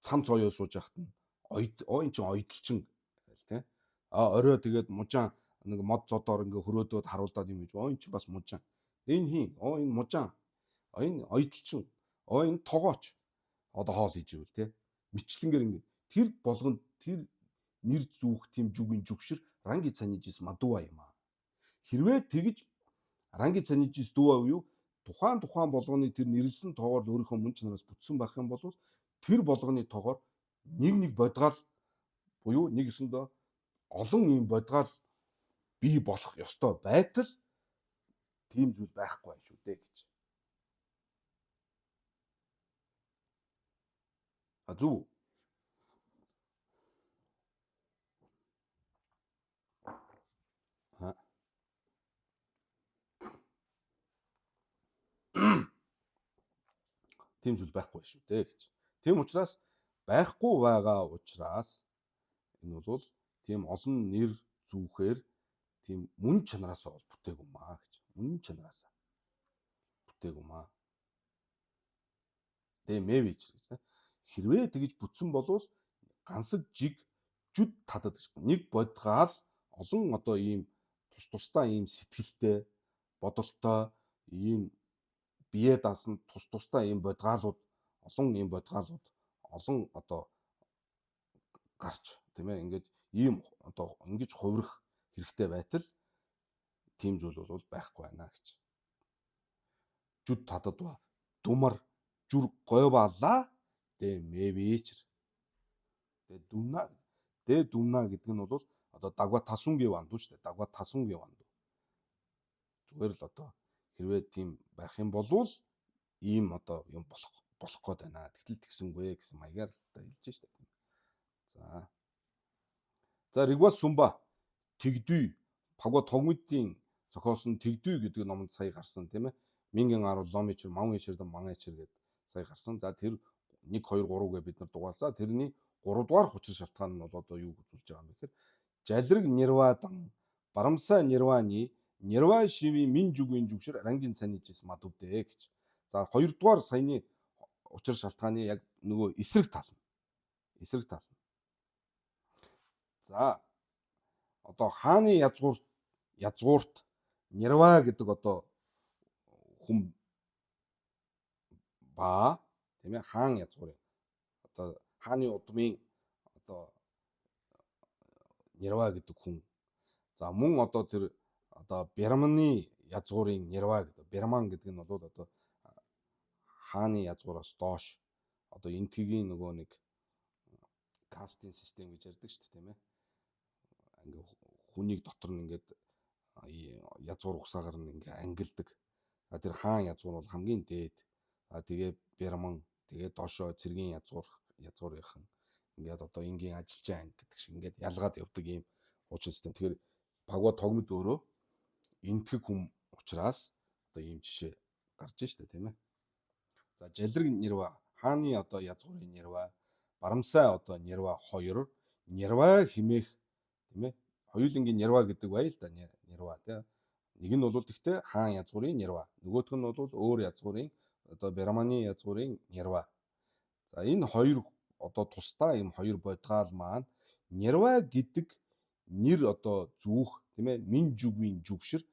Цам цоёо сууж яхад нь энэ чинь ойдолчин тийм. Орой тэгээд мужаан нэг мод зодоор ингээ хөрөөдөөд харуулдаад юм гэж. Энэ чинь бас мужаан. Энэ хин? Энэ мужаан. Энэ ойдолчин. Энэ тогооч. Одоо хоол хийж ивэл тийм. Мичлэнгээр ингээ тэр болгонд тэр нэр зүүх тийм жүгийн жүгшэр ранги цанижис мадуа юм аа. Хэрвээ тэгж ранги цанижис дуу юу тухайн болгоны тэр нэрлсэн тоогоор өөрийнхөө мөн чанараас бүтсэн байх юм бол тэр болгоны тоогоор нэг бодгаал буюу нэг өсөндөө олон ийм бодгаал бий болох ёстой байтал тийм зүйл байхгүй байх шүү дээ гэж. Зөв үү? Тийм зүйл байхгүй шүү дээ гэж. Тийм учраас байхгүй байгаа учраас энэ бол тийм олон нэр зүүхээр тийм мөн чанараасаа бол бүтээг юм аа гэж. Мөн чанараасаа бүтээг юм аа. Тэгээ мэвич гэж. Хэрвээ тэгж бүтсэн болвол гансаг жиг жүд тадад гэж. Нэг бодгаал олон одоо ийм тусдаа ийм сэтгэлтэй, бодолтой, ийм бие даасан тусдаа ийм бодгаалууд, олон ийм бодгаалууд, олон одоо гарч тийм ээ ингээд ийм одоо ингэж хувирах хэрэгтэй байтал тийм зүйл бол байхгүй байна гэж. Жүд тадад ба думар жүр гойваалаа дэ мэвичэр. Дэ дүмна гэдэг нь бол одоо дагва тасунгийн ванду шүү дээ. Дагва тасунгийн ванду. Зүгээр л одоо хэрвээ тийм байх юм бол ийм одоо юм болох гээд байна. Тэгтэл тэгсэнгүй гэсэн маягаар л та хэлж штэ тийм. За Ригва Сумба тэгдүй Пагва Тогмитийн зохиосон тэгдүй гэдэг номонд сая гарсан тийм ээ. Мингэн аруу ломичэр мавичэрдэн мангачэр гэдэг сая гарсан. За тэр 1 2 3 гэ бид нар дугаалсаа. Тэрний 3 дугаар хүчир шалтгаан нь бол одоо юу үзүүлж байгаа юм бэ гэхээр жалраг нирвадан барамсаа нирваны нирва шиви мин жүгийн жүгшэр рангийн цанижс мадувдэ гэж. За 2 дугаар саяны учир шалтгааны яг нөгөө эсрэг тал нь. Эсрэг тал нь. За одоо хааны язгуурт нирва гэдэг одоо хүн ба тийм ээ хаан язгуурын одоо хааны удмын одоо нирва гэдэг хүн. За мөн одоо тэр одоо Бярманы язгуурын нирва гэдэг. Бярман гэдэг нь бол одоо хааны язгуураас доош одоо энтгийн нөгөө нэг кастинг систем гэж ярьдаг шүү дээ тийм ээ. Ингээ хүнийг дотор нь ингээд язгуур ухсаагаар нь ингээ ангилдаг. Тэр хаан язгуур бол хамгийн дээд. Тэгээ Бярман тэгээ доошоо цэргийн язгуурынхан ингээд одоо энгийн ажилчин анги гэдэг шиг ингээд ялгаад явдаг ийм хуучин систем. Тэгэхээр Пагва Тогмид өөрөө энтгэг хүм учраас одоо ийм жишээ гарч штэ тийм ээ. За жалраг нирва хааны одоо язгуурын нирва барамсаа одоо нирва 2 нирва химээх тийм ээ. Хоёулангийн нирва гэдэг бай л да нирва тийм. Нэг нь бол тэгтээ хаан язгуурын нирва. Нөгөөх нь бол өөр язгуурын одоо Бярманы язгуурын нирва. За энэ хоёр одоо тусдаа ийм хоёр бодгаал маань нирва гэдэг нэр одоо зүүх тийм ээ мин жүгийн жүгшэр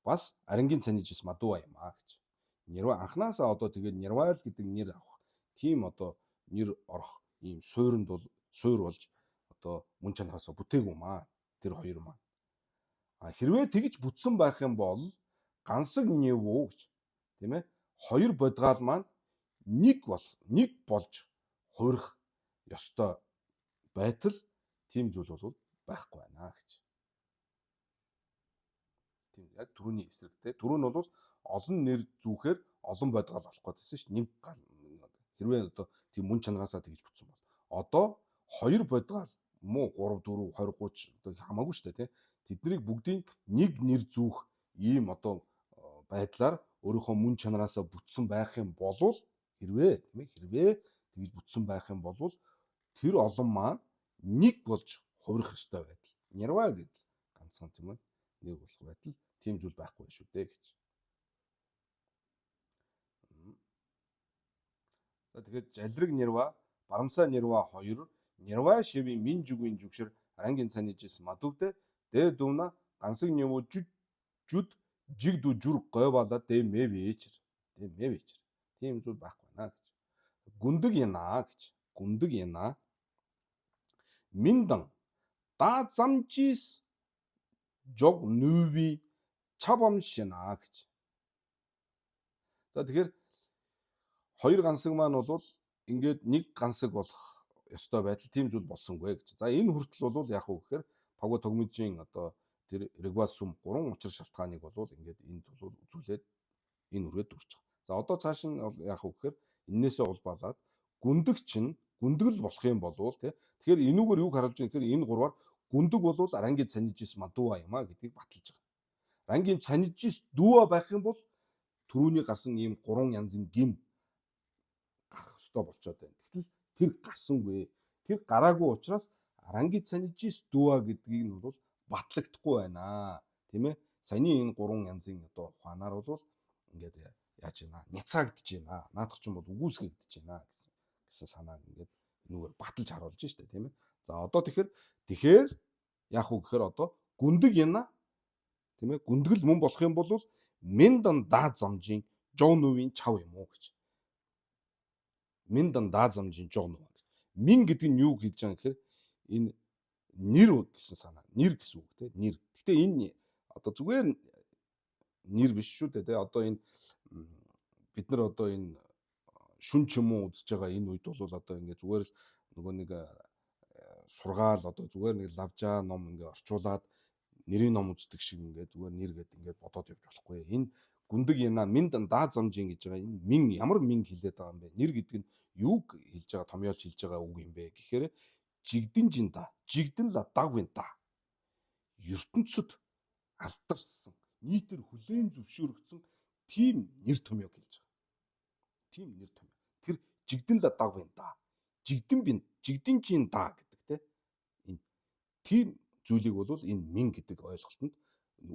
бас арангийн цанижс мадуа юм аа гэж. Нирва анханасаа одоо тэгээд нирвал гэдэг нэр авах тийм одоо нэр орох ийм суурьнд бол суур болж одоо мөн чанараасаа бүтээг юм аа тэр хоёр маань. Хэрвээ тэгж бүтсэн байх юм бол гансаг нэвүү гэж тийм ээ хоёр бодгаал маань нэг болж хувирах ёстой байтал тийм зүйл бол байхгүй байна гэж. Тийм яг түрүүний эсрэгтэй. Түрүү нь бол олон нэр зүүхээр олон бодгаал авах гэдсэн шүү. Нэг гал хэрвээ одоо тийм мөн чанараасаа тэгж бүтсэн бол одоо хоёр бодгаал муу 3 4 20 30 одоо хамаагүй шүү дээ тий. Тэднийг бүгдийг нэг нэр зүүх ийм одоо байдлаар өөрийнхөө мөн чанараасаа бүтсэн байх юм бол хэрвээ тийм ээ хэрвээ тэгж бүтсэн байх юм бол тэр олон маань нэг болж хувирах ёстой байдал. Нирва гэдэг ганцхан тийм ээ нэг болох байтал тийм зүйл байхгүй шүү дээ гэж. За тэгээд жалраг нирва, барамсаа нирва 2, нирва шиви мин жүгийн жүгшэр арангийн цанижс мадувдэ дэ дүвна гансаг нэвүү жүд жигдүү жүр гойваалаа дэ мэвичэр. Дэ мэвичэр. Тийм зүйл байхгүй наа гэж. Гүндэг янаа гэж. Гүндэг янаа. Миндан да замжис жог нүви чабамшина гэж. За тэгэхээр хоёр гансаг маань бол ингээд нэг гансаг болох ёстой байтал тийм зүйл болсонгүй гэж. За энэ хүртэл бол яг уу гэхээр Пагва тогмжийн одоо тэр регуас сүм 3 учир шалтгааныг бол ингээд энд бол үзүүлээд энэ үргээд дүрч байгаа. За одоо цааш нь яах вэ гэхээр энээсээ улбалаад гүндэг чинь гүндгэл болох юм болов тий. Тэгэхээр энүүгээр юг харуулж байгаа гэхээр энэ гурваар гүндэг бол рангийн цанижис мадуа юм а гэдгийг баталж байгаа. Рангийн цанижис дүүа байх юм бол түрүүний гарсан ийм 3 янзын гим гарах ёстой болчиход байна. Гэтэл тэр гарсангүй. Тэр гараагүй учраас рангийн цанижис дүүа гэдгийг нь бол батлагдахгүй байна. Тийм ээ. Саяны энэ 3 янзын одоо ухаанаар бол ингээд яаж ийна няцаагдж байна. Наадах ч юм бол үгүйсгэгдэж байна гэсэн санааг ингээд энүүгээр баталж харуулж штэ тийм ээ. За одоо тэгэхээр яах вэ гэхээр одоо гүндэг яна тийм ээ. Гүндгэл мөн болох юм бол Миндан даа замжийн Жонувийн чав юм уу гэж. Миндан даа замжийн Жонув гэж. Мин гэдэг нь юу гэж байгаа гэхээр энэ нэр гэсэн санаа. Нэр гэсэн үг тийм нэр. Гэхдээ энэ одоо зүгээр нэр биш шүү дээ тийм. Одоо энэ бид нар одоо энэ шүн ч юм уу үзэж байгаа энэ үед бол одоо ингээ зүгээр л нөгөө нэг сургаал одоо зүгээр нэг лавжаа ном ингээ орчуулад нэрийн ном үздэг шиг ингээ зүгээр нэр гэдэг ингээ бодоод явж болохгүй. Энэ гүндэг яна Миндан даа замжийн гэж байгаа энэ мин ямар мин хэлээд байгаа юм бэ? Нэр гэдэг нь юуг хэлж байгаа томьёолж хэлж байгаа үг юм бэ гэхээр жигдэн да. Жигдэн ла дагвин да. ертөнцөд алдарсан нийтээр хүлээн зөвшөөрөгдсөн тийм нэр томьёог хэлж байгаа. Тийм нэр томьёо. Тэр жигдэн ла дагвин да. Жигдэн чин да гэдэг те. Энэ тийм зүйлийг бол энэ мин гэдэг ойлголтод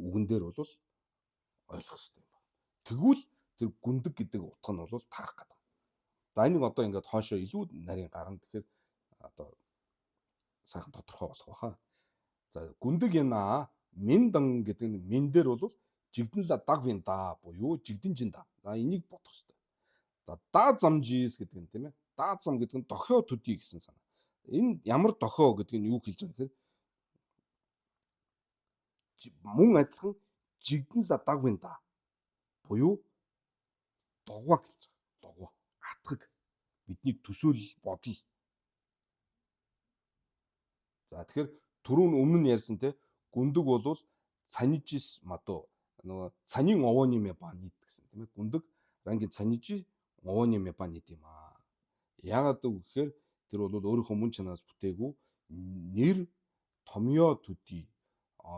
үгэн дээр бол ойлгох хэрэгтэй юм байна. Тэгвэл тэр гүндэг гэдэг утга нь бол таарах гэдэг. За энийг одоо ингээд хоошоо илүү нарийн гарна тэгэхээр одоо сайхан тодорхой болох байхаа. За гүндэг яна Миндан гэдэг нь мин дээр бол жигдэн ла дагвин да буюу жигдэн чин да. За энийг бодох хэрэгтэй. За даа замжис гэдэг нь тийм ээ. Даа зам гэдэг нь дохио төдий гэсэн санаа. Энэ ямар дохио гэдэг нь юу хэлж байгаа гэхээр мөн адилхан жигдэн ла дагвин да буюу догва гэж байгаа. Догва. Атгаг. Бидний төсөөлөл бодол. За тэгэхээр түрүүн өмнө нь ярьсан те гүндэг бол цанижис мадуу нөгөө цанийн овооны мебанит гэсэн тийм ээ. Гүндэг рангийн цанижи овооны мебанит юм аа. Яагаад гэвэл тэр бол өөрийнхөө мөн чанаас бүтээгүй нэр томьёо төдий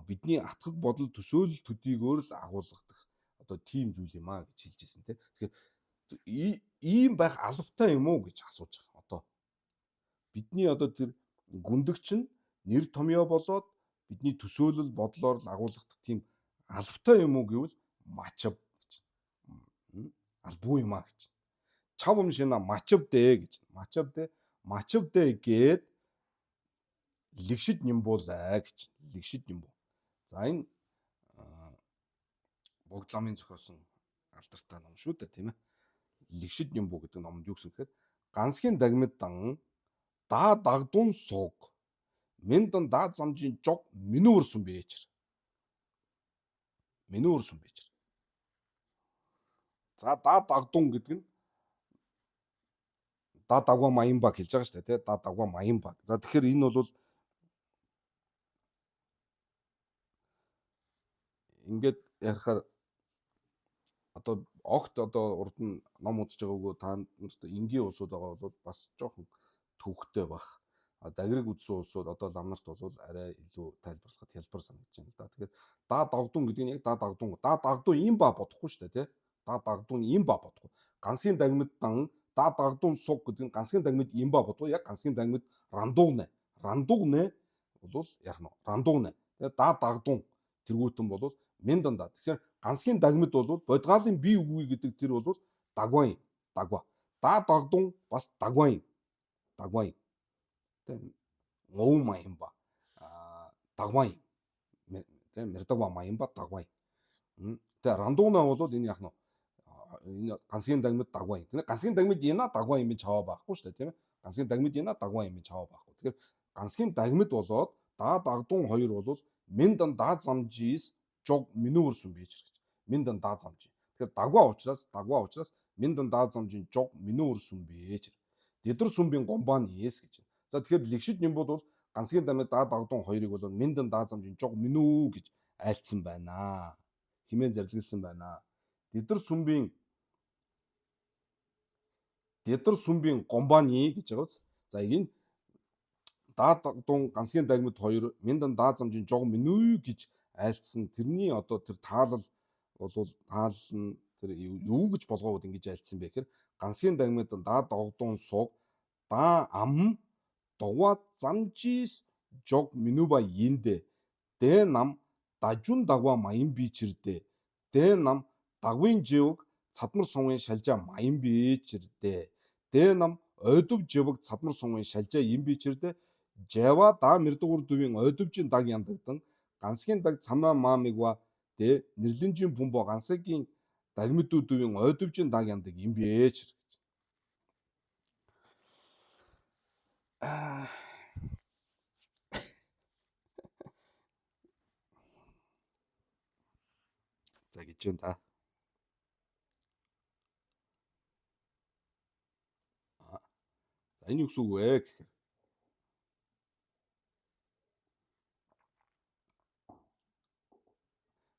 бидний атгах бодол төсөөлөл төдийгөөр л агуулгадах одоо тийм зүйл юм аа гэж хэлж ирсэн тийм. Тэгэхээр ийм байх албатай юм уу гэж асууж байгаа. Одоо бидний одоо тэр гүндэг чинь нэр томьёо болоод бидний төсөөлөл бодлоор л агуулгадах тийм албатай юм уу гэвэл мачав гэж. Албагүй юм аа гэж. Чав юм шина мачав дээ гэж. Мачав дээ гээд лигшид нэмбуулаа гэж. Лигшид нэмбүү. За энэ Богд ламын зохиосон алдартай ном шүү дээ тийм ээ. Лигшид нэмбүү гэдэг номонд юу гэсэн гэхээр гансхийн дагмид дан даа дагдун суг Миндан даа замжийн жог минүүрсэн бээчэр. Минүүрсэн бээчэр. За даа дагдун гэдэг нь да дагва маянбаг хэлж байгаа шүү дээ тий. Да дагва маянбаг. За тэгэхээр энэ бол ингээд ярихаар одоо огт одоо урд нь ном үзэж байгаагүй та нарт энгийн улсууд байгаа бол бас жоохон төвхтэй баг. Дагрыг үзсэн улсууд одоо лам нарт бол арай илүү тайлбарлахад хялбар санагдаж байна л да. Тэгэхээр да дагдун гэдэг нь яг да дагдун ийм ба бодохгүй шүү дээ тий. Да дагдун ийм ба бодохгүй. Гансхийн дагмид дан да дагдун суг гэдэг нь гансхийн дагмид ийм ба бодохгүй яг гансхийн дагмид рандуугнэ. Рандуугнэ бол яг нь рандуугнэ. Тэгээ да дагдун тэргүүтэн бол Миндан да. Тэгэхээр гансхийн дагмид бол бодгаалын бие үгүй гэдэг тэр бол дагвайн. Дагва. Да дагдун бас дагвайн. Дагвайн. Нов маянба дагвайн тийм мэрдагва маянба дагвайн. Тэгээ рандууна бол энэ яг нь энэ гансхийн дагмид дагвайн. Тэгээ гансхийн дагмид яна дагвайн юм чаваа байхгүй шүү дээ тийм ээ. Гансхийн дагмид яна дагвайн юм чаваа байхгүй. Тэгэхээр гансхийн дагмид болоод да дагдун хоёр бол Миндан даа замжис жог минүүрсэн бийч гэж. Миндан даа замжи. Тэгэхээр дагва учраас Миндан даа замжийн жог минүүрсэн бийч. Дэдэр сүмбийн гомбааны эс гэж. За тэгэхээр лигшид нэмбүүд бол ганцгийн дамын даа дагдун хоёрыг бол Миндан даазамжийн жог минь гэж айлцсан байна. Химэн зарлигласан байна. Дидэр сүмбийн гомбаны гэж байгаа биз. За энэ даа дагдун ганцгийн дагмид хоёр Миндан даазамжийн жог минь гэж айлцсан. Тэрний одоо тэр таалал бол таал нь тэр юу гэж болгоод ингэж айлцсан бэ гэхээр ганцгийн дагмид даа дагдун суг даа ам догваа замжис жог минуба йинде дэ нам дажун дагва маян бичирдэ дэ нам дагвын живг цадмар сувын шалжаа маян бичирдэ дэ нам ойдов живг цадмар сувын шалжаа юм бичирдэ жава да мэрдгүр дувын ойдовжийн даг яндаг ганцгийн даг цамаа маамигва дэ нэрлэнжийн бумбо ганцгийн дагмидүүдийн ойдовжийн даг яндаг юм бэж. За гэж юм та. За энэ юу гэсэн үг вэ гэхээр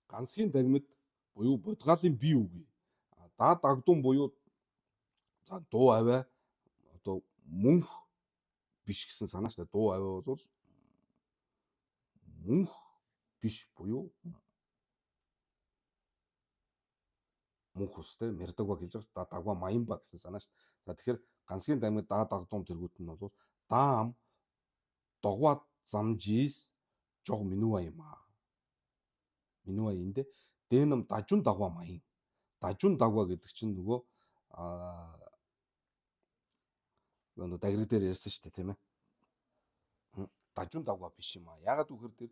ганцгийн дагмид буюу бодгаалын бие үгүй. Даа дагдун буюу за дуу аваа одоо мөнх биш гэсэн санаа шүү дээ. Дуу аваа бол мөнх биш буюу мөнх устэй мэрдэгва гэж байгаа. Да дагва маянба гэсэн санаа шүү. За тэгэхээр ганцгийн дагмид даа дагдун тэргүүт нь бол даам догваа замжис жог минуа юм аа. Минуа эндэ дэнам дажун дагва маян. Дажун дагва гэдэг чинь нөгөө дагрыг дээр ярьсан шүү дээ тийм ээ. Дажун дагва биш юм аа. Ягаад гэвэл тэр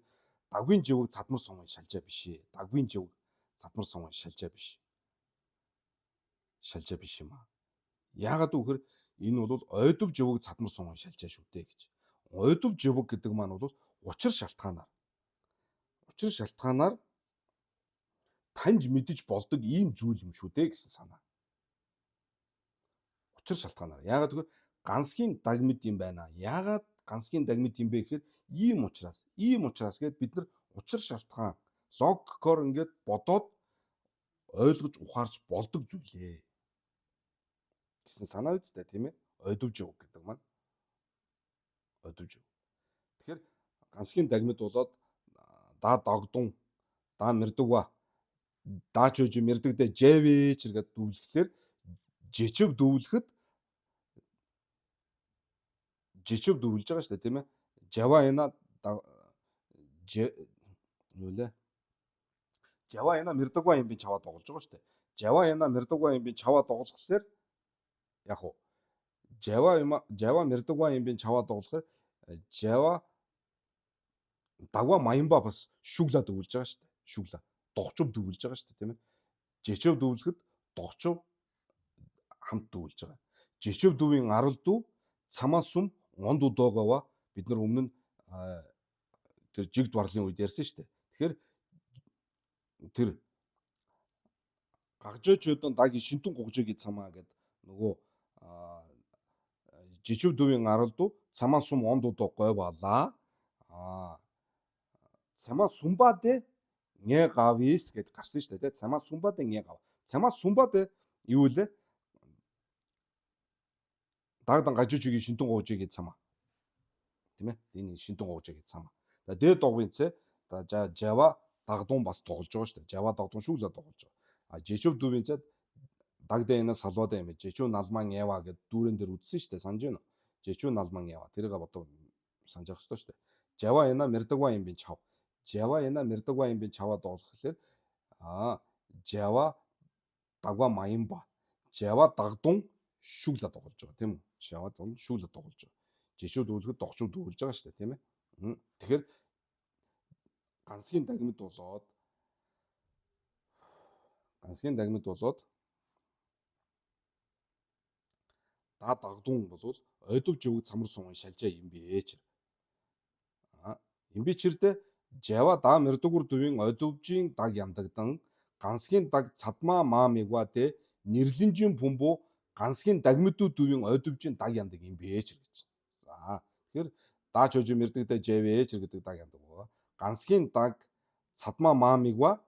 дагвын живг цадмар сувын шалжаа биш ээ. Дагвын живг цадмар сувын шалжаа биш. Шалжаа биш юм аа. Ягаад гэвэл энэ бол ойдов живг цадмар сувын шалжаа шүү дээ гэж. Ойдов живг гэдэг маань бол учир шалтгаанаар таньж мэдэж болдог ийм зүйл юм шүү дээ гэсэн санаа. Учир шалтгаанаар. Ягаад гэвэл ганцгийн дагмид юм байна. Ягаад ганцгийн дагмид юм бэ гэхээр ийм учраас гээд бид нар учир шалтгаан логикоор ингээд бодоод ойлгож ухаарч болдог зүйлээ гэсэн санаа үстэй тийм ээ. Ойдов живг гэдэг маань ойдов живг. Тэгэхээр ганцгийн дагмид болоод даа дагдун даа мэрдэгва даач үж мэрдэгдэ жэвэ чиргээд дүүлэхлээр жичв дүүлэхэд жичв дүүлж байгаа шүү дээ тийм ээ. Жава яна нүлээ. Жава яна мэрдэгва юм би чаваа тоглож байгаа шүү дээ. Жава яна мэрдэгва юм би чаваа тоглохлоор яг уу Жава мэрдэгва юм би чаваа тоглохоор Жава дагва маянба бас шүглаад өгүүлж байгаа шүү дээ. Шүглаа. Догчов дүүлж байгаа шүү дээ тийм ээ. Жичв дүүлэхэд догчов хамт дүүлж байгаа. Жичв дүүийн арал дүү цамаа сүм онд удоогова бид нар өмнө нь тэр жигд барлын үед ярьсан шүү дээ. Тэгэхээр тэр гагжөөчөдөн даги шинтэн гугжигийн цамаа гэдэг нөгөө жичв дүүийн арал дүү цамаа сүм онд удоо гой балаа. Цамаа сумбадэ нэ гавис гэд гарсан шүү дээ. Цамаа сумбадэ нэ гав. Цамаа сумбадэ юу вэ? Дагдан гажижигийн шинтэн гуужигийн цамаа. Тийм ээ. Энэ шинтэн гуужигийн цамаа. За дээд догвын цэ Жава дагдун бас тоглож байгаа шүү дээ. Жава дагдун шүүглээ тоглож байгаа. А жичв дүүвийн цэ дагдэ энэ салвадэ юм. Жичв налман ява гэд дүүрэн дээр үдсэн шүү дээ. Санаж байна уу? Жичв налман ява. Тэрийг бодоо санаж явах хэрэгтэй шүү дээ. Жава яна мэрдэгва юм би чав. Жава яна мэрдэгва юм би чаваа тоглохлоор Жава дагва маянба. Жава дагдун шүглээ тоглож байгаа тийм үү? Жава дагдун шүглээ тоглож байгаа. Жишүү дүүлэхэд догчуу дүүлж байгаа шүү дээ тийм ээ. Тэгэхээр ганцгийн дагмид болоод даа дагдун бол ойдов живг цамар сувын шалжаа юм бэж. Юм би чирдэ Жава даа мэрдэгүр дувын ойдовжийн даг ямдагдан ганцгийн даг цадмаа маамигва дэ нэрлэнжийн бумбу ганцгийн дагмидүүд дувын ойдовжийн даг яндаг юм бэж гэж. За тэгэхээр Даач хожим мэрдэгдэ жэвэж гэдэг даг яндаг байгаа. Ганцхийн даг цадмаа маамигва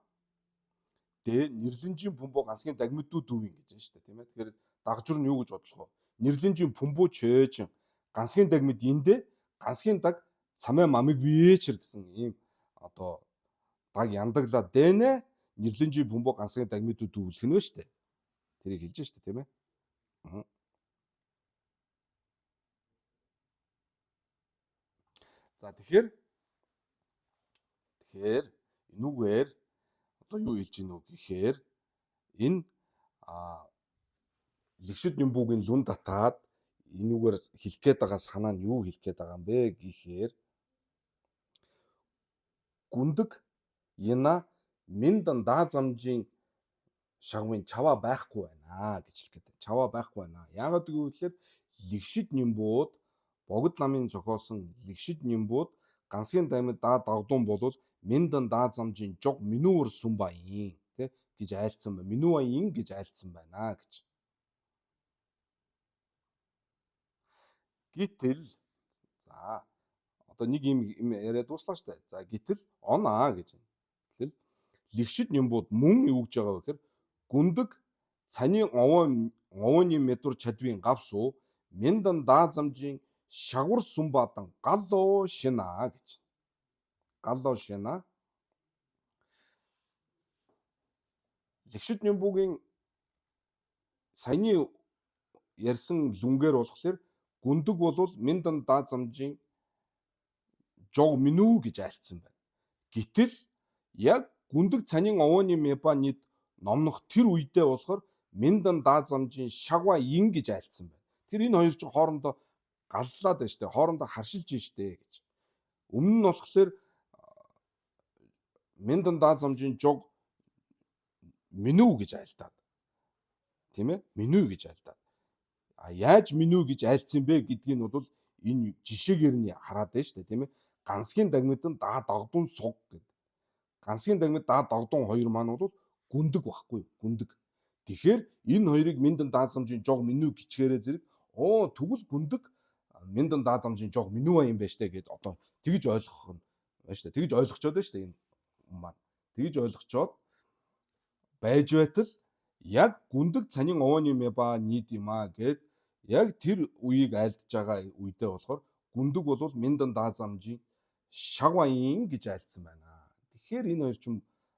дэ нэрлэнжийн бумбо ганцхийн дагмидүү дүүвин гэж байна шүү дээ, тийм ээ. Тэгэхээр дагжур нь юу гэж бодлох вэ? Нэрлэнжийн бумбо чөөж ганцхийн дагмид эндэ ганцхийн даг цамаа мамиг вээчэр гэсэн ийм одоо даг яндаглаа дэнэ нэрлэнжийн бумбо ганцхийн дагмидүү дүүвлэх нь вэ шүү дээ. Тэрийг хэлж шүү дээ, тийм ээ. За тэгэхээр энүүгээр одоо юу хэлж гинөө гэхээр энэ лэгшид нэмбүүгийн лүн татаад энүүгээр хэлэх гээд байгаа санаа нь юу хэлэх гээд байгаа юм бэ гэхээр гүндэг яна миндан даазамжийн шагвын чаваа байхгүй байна гэж хэлэх гээд. Чаваа байхгүй байна. Яагаад гэвэл лэгшид нэмбүүд богд ламын зохиосон лэгшид нэмбүүд ганцгийн даймд даа дагдуун болвол миндан даазамжийн жог минүүр сумбаин тэ гэж айлцсан байна. Минүүаин гэж айлцсан байна гэж. Гítэл за одоо нэг юм яриад дуслаа штэ. За гítэл оноо гэж байна. Гэтэл лэгшид нэмбүүд мөн юу гэж байгаа вэ гэхээр гүндэг цаны овооны медур чадвын гавсуу миндан даазамжийн шагвар сумбадан галлоо шинаа гэж. Галлоо шинаа. Лэгшид нэмбүүгийн саяны ярьсан лүнгээр болохоор гүндэг болвол миндан даазамжийн жог минүү гэж айлцсан байна. Гэтэл яг гүндэг цаны овооны мебанид номнох тэр үедээ болохоор миндан даазамжийн шагва ин гэж айлцсан байна. Тэр энэ хоёр чинь хоорондоо галлаад байна штэ. Хоорондоо харшилж байна штэ гэж. Өмнө нь болохоор миндан даазамжийн жог минүү гэж айлтаад. Тийм ээ? Минүү гэж айлтаад. Яаж минүү гэж айлцсан бэ гэдгийг нь бол энэ жишээгээр нь хараад байна штэ, тийм ээ? Ганцгийн дагмидын даа дагдун суг гэдэг. Ганцгийн дагмид даа дагдун хоёр маань бол гүндэг байхгүй юу? Гүндэг. Тэгэхээр энэ хоёрыг миндан даазамжийн жог минүү гिचгээрээ зэрэг тэгвэл гүндэг миндан даазамжийн жог минүү юм байна штэ гэд одоо тэгж ойлгох нь байна штэ. Тэгж ойлгочоод байна штэ энэ маань. Тэгж ойлгочоод байж байтал яг гүндэг цанин овооны меба нийт юм аа гэд яг тэр үеийг айлдж байгаа үедээ болохоор гүндэг бол миндан даазамжийн шагваин гэж айлдсан байна. Тэгэхээр энэ хоёр ч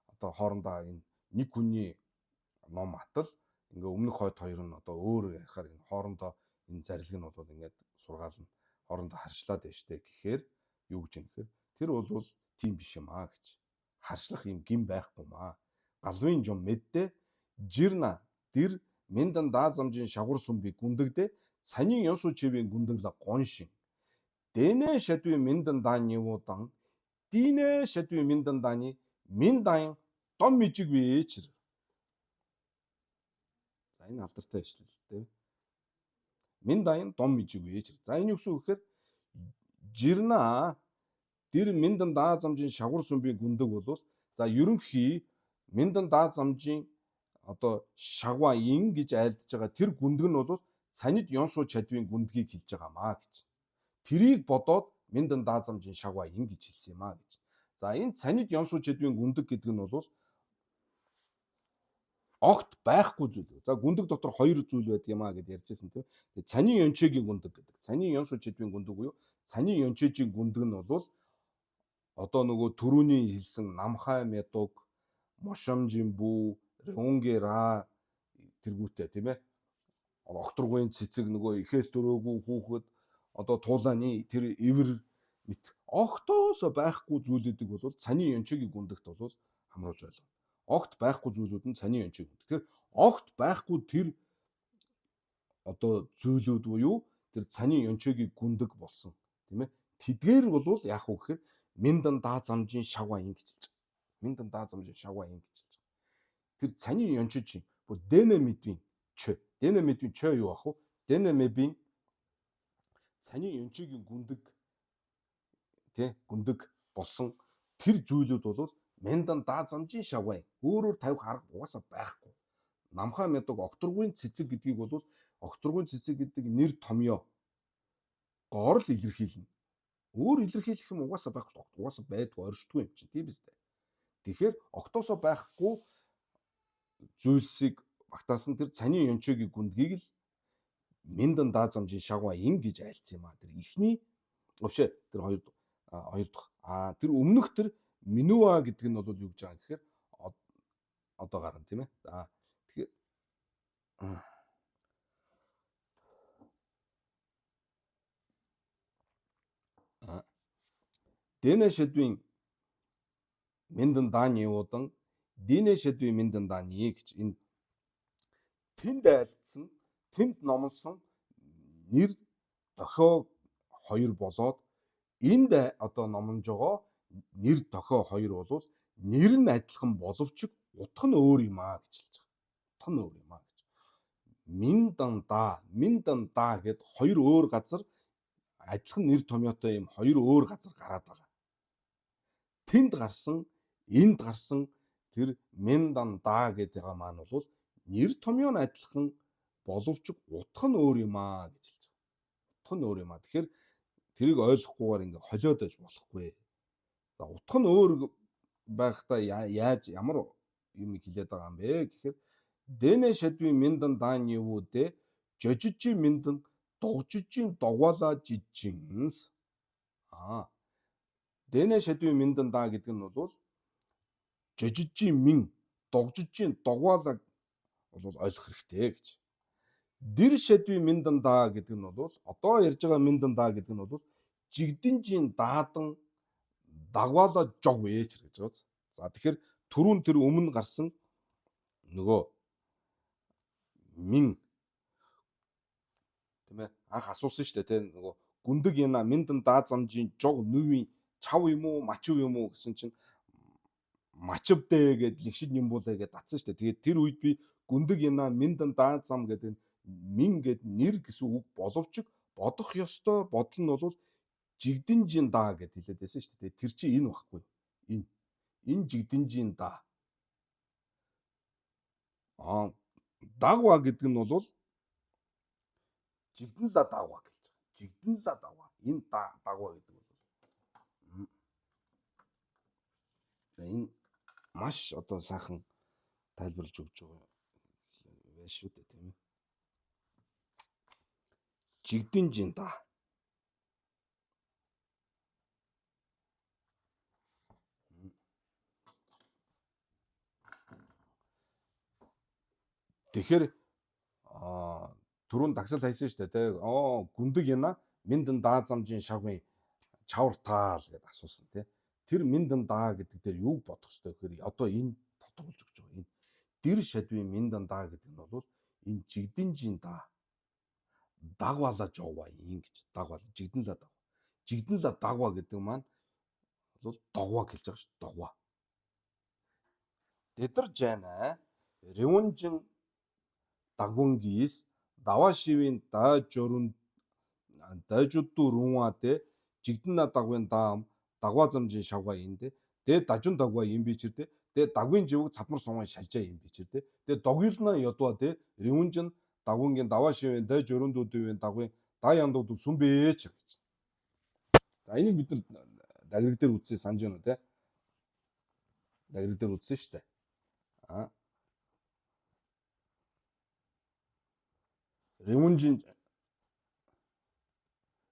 одоо хоорондоо энэ нэг хүний ном атал ингээ өмнөх хойд хоёр нь одоо өөр ярихаар энэ хоорондоо энэ зарилэг нь бол ингээд сургаал нь хоорондоо харшлаад байна штэ гэхээр юу гэж юм гэхээр тэр бол тийм биш юм аа гэж. Харшлах юм гин байхгүй юм аа. Галвын жом мэддэ жирна дэр миндан даазамжийн шагвар сумби гүндэгдэ цанин ёсу чивийн гүндэгла гоншин дэнэ шадви миндан даанивуудан дийнэ шадви миндан дааны миндан дом мижиг вээчэр. За энэ алдартай ишлэлтэй. Миндан дом мижиг вээчэр. За энэ юу гэсэн үг гэхээр жирна дэр миндан даазамжийн шагвар сумби гүндэг бол за ерөнхий миндан даазамжийн одоо шагва ин гэж айлдж байгаа тэр гүндэг нь бол цанид ёнсуу чадвын гүндгийг хэлж байгаамаа гэж. Тэрийг бодоод миндан даазамжийн шагва ин гэж хэлсэн юм аа гэж. За энэ цанид ёнсуу чадвын гүндэг гэдэг нь бол огт байхгүй зүйл. За гүндэг дотор хоёр зүйл байдаг юм аа гэд ярьжсэн тийм. Тэгээ цанин ёнчэгийн гүндэг гэдэг. Цанин ёнсуу чадвын гүндэг буюу цанин ёнчэжийн гүндэг нь бол одоо нөгөө түрүүний хэлсэн намхай медуг мошомжин бүү рёнгера тэргүүтээ тийм ээ окторгуйн цэцэг нөгөө ихээс дөрөөгүй хүүхэд одоо туулааны тэр эвэр мэт огтоос байхгүй зүйлүүдийг бол цаны ёнчгийн гүндэгт бол хамруулж байна. Огт байхгүй зүйлүүд нь цаны ёнчиг гүндэг. Тэгэхээр огт байхгүй тэр одоо зүйлүүд буюу тэр цаны ёнчгийн гүндэг болсон тийм ээ. Тэдгээр бол яах вэ гэхээр миндан даазамжийн шагва ин гэж хэлж байгаа. Миндан даазамжийн шагва ин гэж хэлж байгаа. Тэр цаны ёнчгийн дэнэ мэдвийн чö. Дэнэ мэдвийн чö юу ах вэ? Дэнэ мэдвийн цаны ёнчгийн гүндэг тий гүндэг болсон тэр зүйлүүд бол миндан даазамжийн шагва ин. Өөрөөр тавих арга угаасаа байхгүй. Намхай мэдэг окторгуйн цэцэг гэдгийг бол окторгуйн цэцэг гэдэг нэр томьёо гоор л илэрхийлнэ. Өөр илэрхийлэх юм угаасаа байхгүй. Угаасаа байдгүй, оршдгүй юм чинь тийм биз дээ. Тэгэхээр огтосоо байхгүй зүйлсийг багтаасан тэр цанийн Ёнчогийн гүндгийг л Миндан даазамжийн шагваян гэж айлцсан юм а. Тэр ихний өвшөө тэр хоёр дахь тэр өмнөх тэр Минуа гэдэг нь бол юу гэж байгаа гэхээр одоо гарна тийм ээ. За тэгэхээр Дэнэ шэдвийн Миндан дааны уудан Дэнэ шэдвийн Миндан дааны гэж энэ тэнд айлцсан, тэнд номлосон нэр дохио хоёр болоод энд одоо номлож байгаа нэр дохио хоёр бол нэр нь адилхан боловч утга нь өөр юм аа гэж хэлж байгаа. Утга нь өөр юм аа гэж. Миндан да гэд хоёр өөр газар адилхан нэр томьёотой юм хоёр өөр газар гараад байгаа. Тэнд гарсан, энд гарсан тэр Миндан да гэдэг байгаа маань бол нэр томьёо нь адилхан боловч утга нь өөр юм аа гэж хэлж байгаа. Утга нь өөр юм аа. Тэгэхээр тэрийг ойлгохгүйгээр ингээ холиод байж болохгүй. За утга нь өөр байхдаа яаж ямар юм хэлээд байгаа юм бэ гэхээр Дэнэ шэдвийн Миндан дааны юу дээ жожижи Миндан дугжижийн догвала жижигнс Дэнэ шэдвийн Миндан да гэдэг нь бол жожижийн мин дугжижийн догвалаг бол ойлгох хэрэгтэй гэж. Дэр шэдвийн Миндан да гэдэг нь бол одоо ярьж байгаа Миндан да гэдэг нь бол жигдэнжийн даадан дагвала жог вэж гэж байгаа. За тэгэхээр түрүүн тэр өмнө гарсан нөгөө мин тийм ээ анх асуусан шүү дээ тийм нөгөө гүндэг яна Миндан даазамжийн жог нүвийн чав юм уу мачив юм уу гэсэн чинь мачивдээ гэд лигшид юм болоо гэд татсан шүү дээ. Тэгээд тэр үед би гүндэг яна Миндан даазам гэдэг мин гэд нэр гэсэн үг боловч бодох ёстой бодол нь бол жигдэнжийн даа гэд хэлээд байсан шүү дээ. Тэр чинь энэ багхгүй. Энэ жигдэнжийн даа. Дагва гэдэг нь бол жигдэнла дагва гэж байгаа. Жигдэнла дагва. Энэ дагва гэдэг бол энэ маш одоо сайхан тайлбарлаж өгч байгаа байх шүү дээ тийм ээ. Жигдэнжийн даа. Тэгэхээр түрүүн дагсал хайсан шүү дээ тий. Гүндэг яна Миндан даазамжийн шавын чавартаал гэд асуусан тий. Тэр Миндан даа гэдэг дээр юу бодох ёстой гэхээр одоо энэ тодорхойлж өгч байгаа. Энэ дэр шадвын Миндан даа гэдэг нь бол энэ жигдэнжийн даа дагвала жова ингэж дагвал жигдэнла дагва. Жигдэнла дагва гэдэг маань бол догва хэлж байгаа шүү дээ. Догва. Дэдэр жана ревунжин дагвангис давашивын дажудду рунваде жигдэнна дагвын даам дагвазамжийн шавга инде дэ дажун дагва юм бичирдэ дэ дагвын живг цадмар сумын шалжаа юм бичирдэ дэ догюлна ядва дэ ревунжин дагвангийн давашивын дажурындуудын дагвын даяндууд сүмбээч гэж. За энийг бид нар дагрыг дээр үзсэн санаж байна уу те? Дагрыг дээр үзсэн шүү дээ.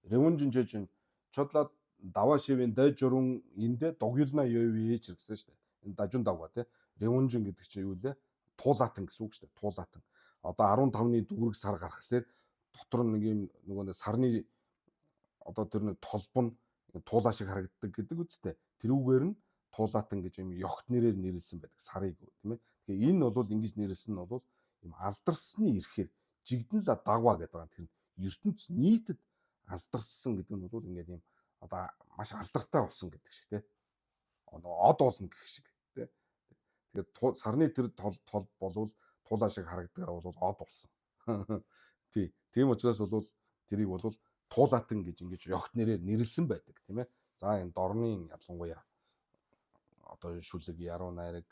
Ревунжин жижин чодлаад давашивын дайжурун эндэ догюлна явж гэсэн шүү дээ. Энэ дажун дагва те. Ревунжин гэдэг чинь юу лээ? Туулаатан гэсэн үг шүү дээ. Туулаатан. Одоо 15-ны дүүрэг сар гарахлаар дотор нэг юм нөгөө сарны одоо тэр нэг толбон туулаа шиг харагддаг гэдэг үстэй. Тэрүүгээр нь туулаатан гэж юм ёгт нэрээр нэрлсэн байдаг сарыг тийм ээ. Тэгэхээр энэ бол ингэж нэрлсэн нь бол юм алдарсны ирэхээр жигдэнла дагва гэдэг байгаа. Тэр ертөнц нийтэд алдарсан гэдэг нь бол ингээд юм одоо маш алдартай болсон гэдэг шиг тийм. Од болно гэх шиг тийм. Тэгэхээр сарны тэр тол болвол туулаа шиг харагддаг бол од болсон. Тийм учраас бол тэрийг бол туулаатан гэж ингэж ёгт нэрээр нэрлсэн байдаг тийм ээ. За энэ дорны ялангуяа одоо шүлэг яруу найраг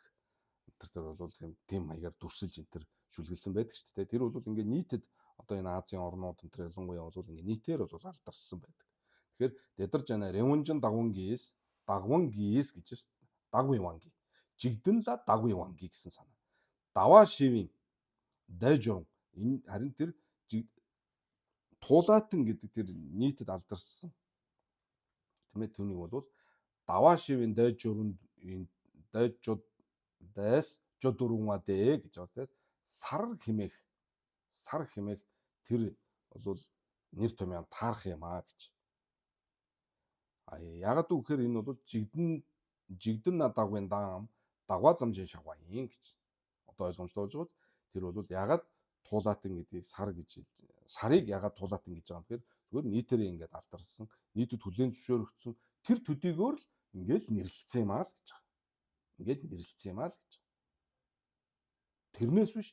тэр бол тийм маягаар дүрсэлж энэ төр шүлгэлсэн байдаг шүү дээ. Тэр бол ингээд нийтэд одоо энэ Азийн орнууд энэ ялангуяа бол ингээд нийтээр бол алдарсан байдаг. Тэгэхээр 대дарж ана Ревунжин дагвангиис гэж байна. Дагвын ванги. Жигдэнла дагвын ванги гэсэн санаа. Даваа шивийн дайжурам энэ харин тэр туулаатан гэдэг тэр нийтэд алдарсан. Тэмээ түүнийг бол даваа шивийн дайжурам дайжуд дайс жодурунга дэ гэж байна тийм. Сар хэмээх тэр бол нэр томьёо таарах юм аа гэж. Ягаад гэвэл энэ бол жигдэн на дагвын даам дагва замжин шавгаин гэж одоо ойлгомжтой болж байгаа. Тэр бол ягаад туулаатан гэдгийг сарыг ягаад туулаатан гэж байгаа юм тэгэхээр зүгээр нийтээрээ ингээд алдарсан, нийтэд хүлээн зөвшөөрөгдсөн тэр төдийгөөр л ингээд нэрлэлцсэн юм аа л гэж байгаа. Ингээд нэрлэлцсэн юм аа л гэж. Тэрнээс биш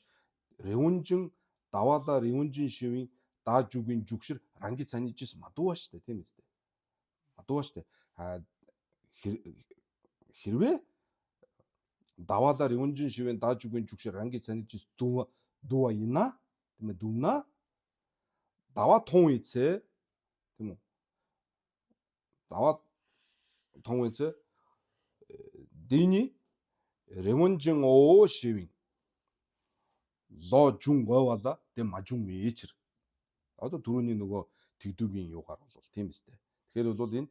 Ревунжин даваала Ревунжин шивийн даажугийн жүгшэр ранги цанижис мадууа штэ тийм үстэй. Мадууа штэ. Хэрвээ даваала Ревунжин шивийн даажугийн жүгшэр ранги цанижис дуа ина тийм ээ дүна даваа тун ийцээ тийм үү. Даваа тун ийцээ дийний Ревунжин оо шивийн ло жун говала тэ мажун вечэр. Одоо түрүүний нөгөө тэгдүүгийн юугаар бол тийм үстэй. Тэгэхээр бол энэ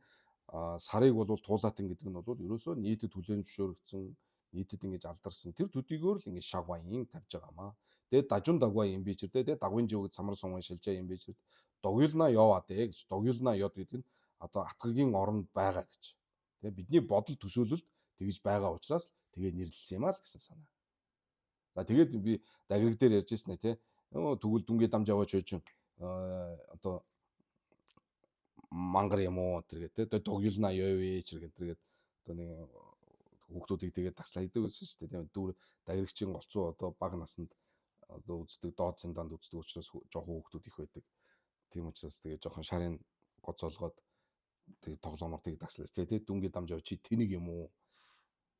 сарыг бол туулаатан гэдэг нь бол ерөөсөө нийтэд хүлээн зөвшөөрөгдсөн, нийтэд ингэж алдарсан тэр төдийгөөр л ингэ шавгаин тавьж байгаамаа. Тэгээд дажун дагва юм би ч тэгээд дагвын живэг самар сунгын шилжээ юм би ч догёлна яваа дэ гэж. Догёлна ёд гэдэг нь одоо атгагийн оронд байгаа гэж. Тэгээд бидний бодол төсөөлөлд тэгж байгаа учраас тэгээ нэрлэлсэн юм аа л гэсэн санаа. За тэгээд би дагриг дээр ярьж ирсэн тий. Тэгвэл дүнгээ дамж аваач хөөж одоо мангар юм уу тэргээд тий. Догёлна ёвэ чиргээд тэргээд одоо нэг хүүхдүүдийг тэгээд таслаа идэг байсан шүү дээ. Дүүр дагригчийн голцоо одоо бага наснд одоо үздэг доод занданд үздэг учраас жоохон хүүхдүүд их байдаг. Тийм учраас тэгээд жоохон шарын гоцоолгоод тэгээд тоглоомор тэгээд таслаа. Тэгээд дүнгээ дамж аваач чи тэнэг юм уу?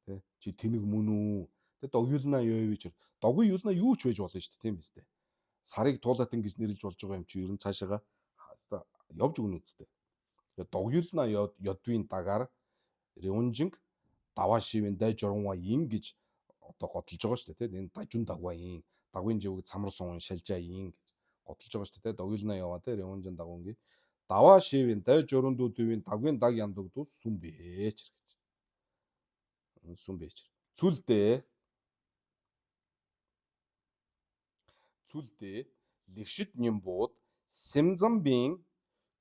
Тий. Чи тэнэг мөн үү? Тэгээд догёлна ёвэ чир. Доггүй юулна юу ч байж болно шүү дээ. Тийм үстэй. Сарыг туулаатан гэж нэрлж болж байгаа юм чи ер нь цаашаага явж өгнө үсттэй. Тэгээд догёлна ёдвийн дагаар Ревунжинг даваа шивийн дай журмаа ин гэж одоо готолж байгаа шүү дээ. Энэ дажун дагва ин дагвын живэг самар суун шалжаа ин гэж готолж байгаа шүү дээ. Догёлна яваа те Ревунжин дагвынгийн даваа шивийн дай журмдуудын дагвын даг яндагдус сүм бээч гэж. Сүм бээч. Цүлдээ лэгшид нямбууд Сэмзамбийн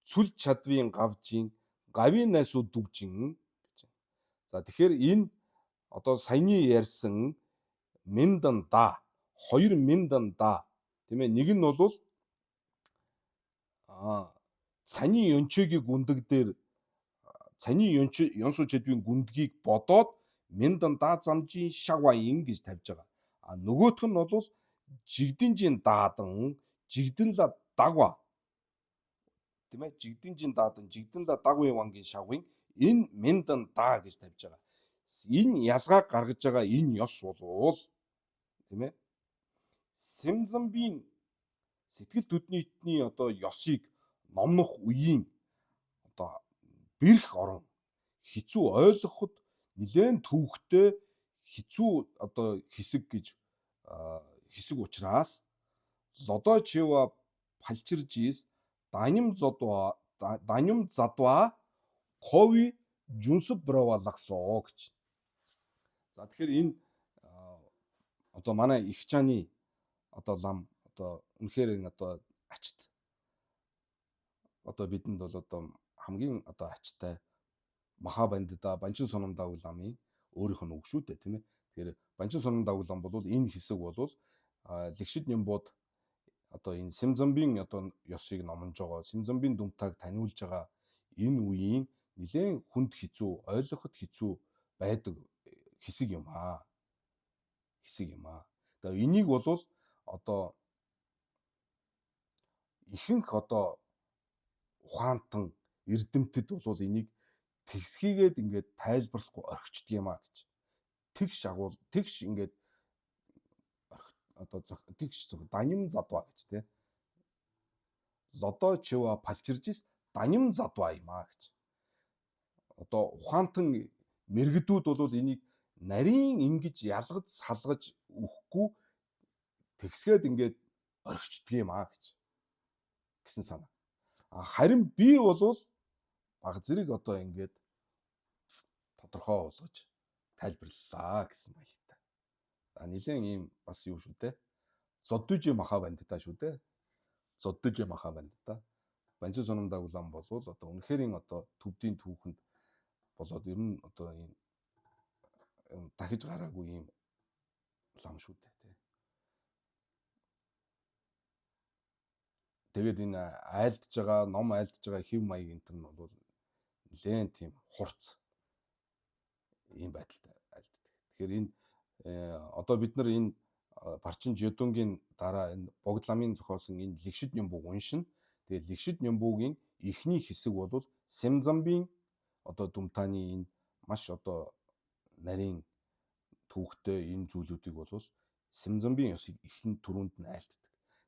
цүл чадвын гавжин гавийн найсуу дүгжин гэж. За тэгэхээр энэ одоо саяны ярьсан Минданда хоёр Минданда тийм ээ нэг нь бол цаны ёнчогийн гүндэг дээр цаны ёнсуу чадвын гүндгийг бодоод Минданда замжийн шавгаин гэж тавьж байгаа. Нөгөөх нь бол жигдэнжийн даадан жигдэнла дагва тийм ээ жигдэнжийн даадан жигдэнла дагвын вангийн шавгын энэ Минданда гэж тавьж байгаа. Энэ ялгаа гаргаж байгаа энэ ёс болвол тийм ээ Сэмзамбийн сэтгэл төднийтний одоо ёсыг номнох үеийн одоо бэрх орон хэцүү ойлгоход нэлээд төвөгтэй хэцүү одоо хэсэг учраас лодочева палчирж ис даним задва кови жүнсөв бравалагсоо гэж. За тэгэхээр энэ одоо манай их чааны одоо лам одоо үнэхээр энэ одоо ачт одоо бидэнд бол одоо хамгийн одоо ачтай Махабандида Банчин Сономдаа уламын өөрийнх нь үг шүү дээ тийм ээ. Тэгэхээр Банчин Сономдаа улам бол энэ хэсэг бол лэгшид нямбууд одоо энэ Сэмзамбийн одоо ёсыг номонж байгаа Сэмзамбийн дүмтайг таниулж байгаа энэ үеийн нэлээд хүнд хэцүү ойлгоход хэцүү байдаг хэсэг юм аа. Тэгээ энийг бол одоо ихэнх одоо ухаантан эрдэмтэд бол энийг тэгсхийгээд ингээд тайлбарлахгүй орхичдөг юм аа гэж. Тэгш ингээд одоо тэгш даним задва гэж тий. Лодочева палчиржис даним задваа юм аа гэж. Одоо ухаантан мэрэгдүүд бол энийг нарийн ингэж ялгаж салгаж өгөхгүй тэгсгээд ингээд орхичдөг юм аа гэсэн санаа. Харин би бол баг зэрэг одоо ингээд тодорхой болгож тайлбарлалаа гэсэн маягтай. Нэлээд ийм бас юу шүү дээ. Зоддүжи маха бандта шүү дээ. Зоддүжи маха бандта. Банчин сунамдаг улаан бол одоо үнэхэрийн одоо төвдийн түүхэнд болоод ер нь одоо ийм дахиж гараагүй ийм лам шүү дээ тий. Тэгээд энэ айлдж байгаа, ном айлдж байгаа хэв маяг энэ нь бол нэлээд тийм хурц ийм байдалтай айлддаг. Тэгэхээр энэ одоо бид нар энэ Барчин Жидунгийн дараа энэ Богд ламын зохиосон энэ Лэгшид Нямбуг уншина. Тэгээд Лэгшид Нямбугийн эхний хэсэг бол Сямзамбын одоо Дүмтааны энэ маш одоо нарийн түүхтэй энэ зүйлүүдийг бол Сямзамбын ёсыг ихэнх төрөнд нь айлтдаг.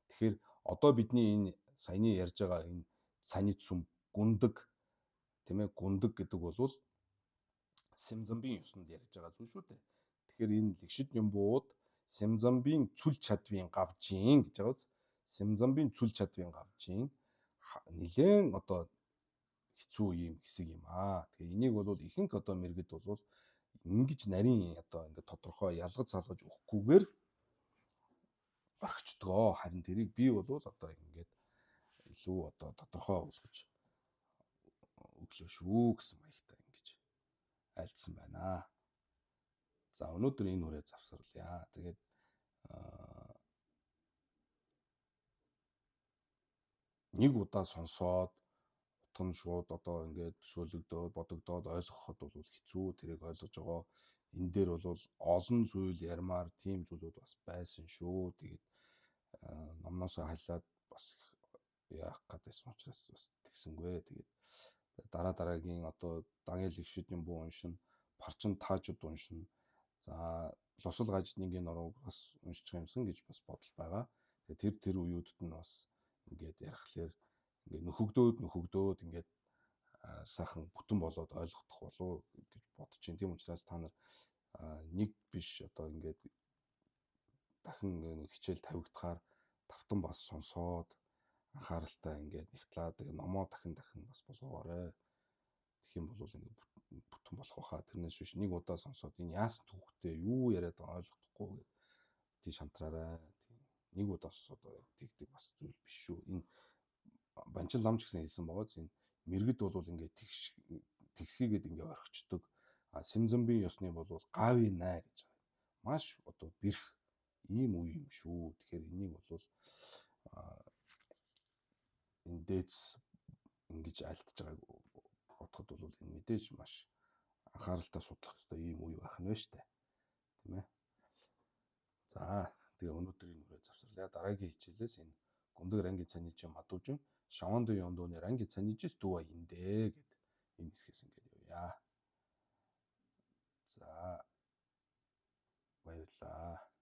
Тэгэхээр одоо бидний энэ саяны ярьж байгаа энэ саницүм гүндэг тийм ээ гүндэг гэдэг бол Сямзамбын ёсонд ярьж байгаа зүйл шүү дээ. Тэгэхээр энэ Лэгшид Нямбууд Сямзамбын цүл чадвын гавжийн гэж байгаа. Сямзамбын цүл чадвын гавжийн нэлээд одоо хэцүү юм хэсэг юм аа. Тэгээ энийг бол ихэнх одоо мэрэгд бол ингэж нарийн одоо ингээд тодорхой ялгаж салгаж өгөхгүйгээр орхичдгоо. Харин тэрийг би бол одоо ингээд илүү одоо тодорхой болгож өглөө шүү гэсэн маягтай ингэж айлдсан байна. За өнөөдөр энэ үрээ завсарлаа. Тэгээд нэг удаа сонсоод утга нь шууд одоо ингээд төсөөлөгдөөд бодогдоод ойлгоход бол хэцүү. Тэрийг ойлгож байгаа. Энэ дээр бол олон зүйл ярмаар тийм зүйлүүд бас байсан шүү. Тэгээд номноосоо халиад бас яах гэдсэн учраас бас тэгсэнгүй. Тэгээд дараагийн одоо Даниэл Лэгшид Нямбуу уншин, Барчин Таажууд уншин. За Лосол Гажидныгийн нурууг бас уншчих юмсан гэж бас бодол байгаа. Тэгээд тэр үеүүдэд нь бас ингээд ярихлаар ингээд нөхөгдөөд ингээд сайхан бүтэн болоод ойлгох болов гэж бодож байна. Тийм учраас та нар нэг биш одоо ингээд дахин хичээл тавигдахаар тавтан бас сонсоод анхааралтай ингээд нэгтлаад номоо дахин бас болгоорой. Тэгэх юм бол ингээд бүтэн болох байхаа. Тэрнээс биш нэг удаа сонсоод энэ яасан түүхтэй юу яриад байгаа ойлгохгүй гэдэг тий шантраарай. Нэг удаа сонсоод тэгдэг бас зүйл биш шүү. Энэ Банчин лам ч гэсэн хэлсэн байгаа зү. Энэ мэрэгд бол ингээд тэгсгийгээд ингээд орхичдөг. Сямзамбын ёсны бол гавь наа гэж байгаа. Маш одоо бэрх ийм үе юм шүү. Тэгэхээр энийг бол энэ дээдс ингэж айлтж байгааг бодоход бол энэ мэдээж маш анхааралтай судлах ёстой ийм үе байх нь байна шүү дээ. Тийм ээ. За тэгээ өнөөдрийн үрээ завсарлаа. Дараагийн хичээлээс энэ гүндэг рангийн цаничи мадуужин шаванды ёндооны рангийн цаничис дүү индэ гэд энэ хэсгээс ингээд явъя. За баярлалаа.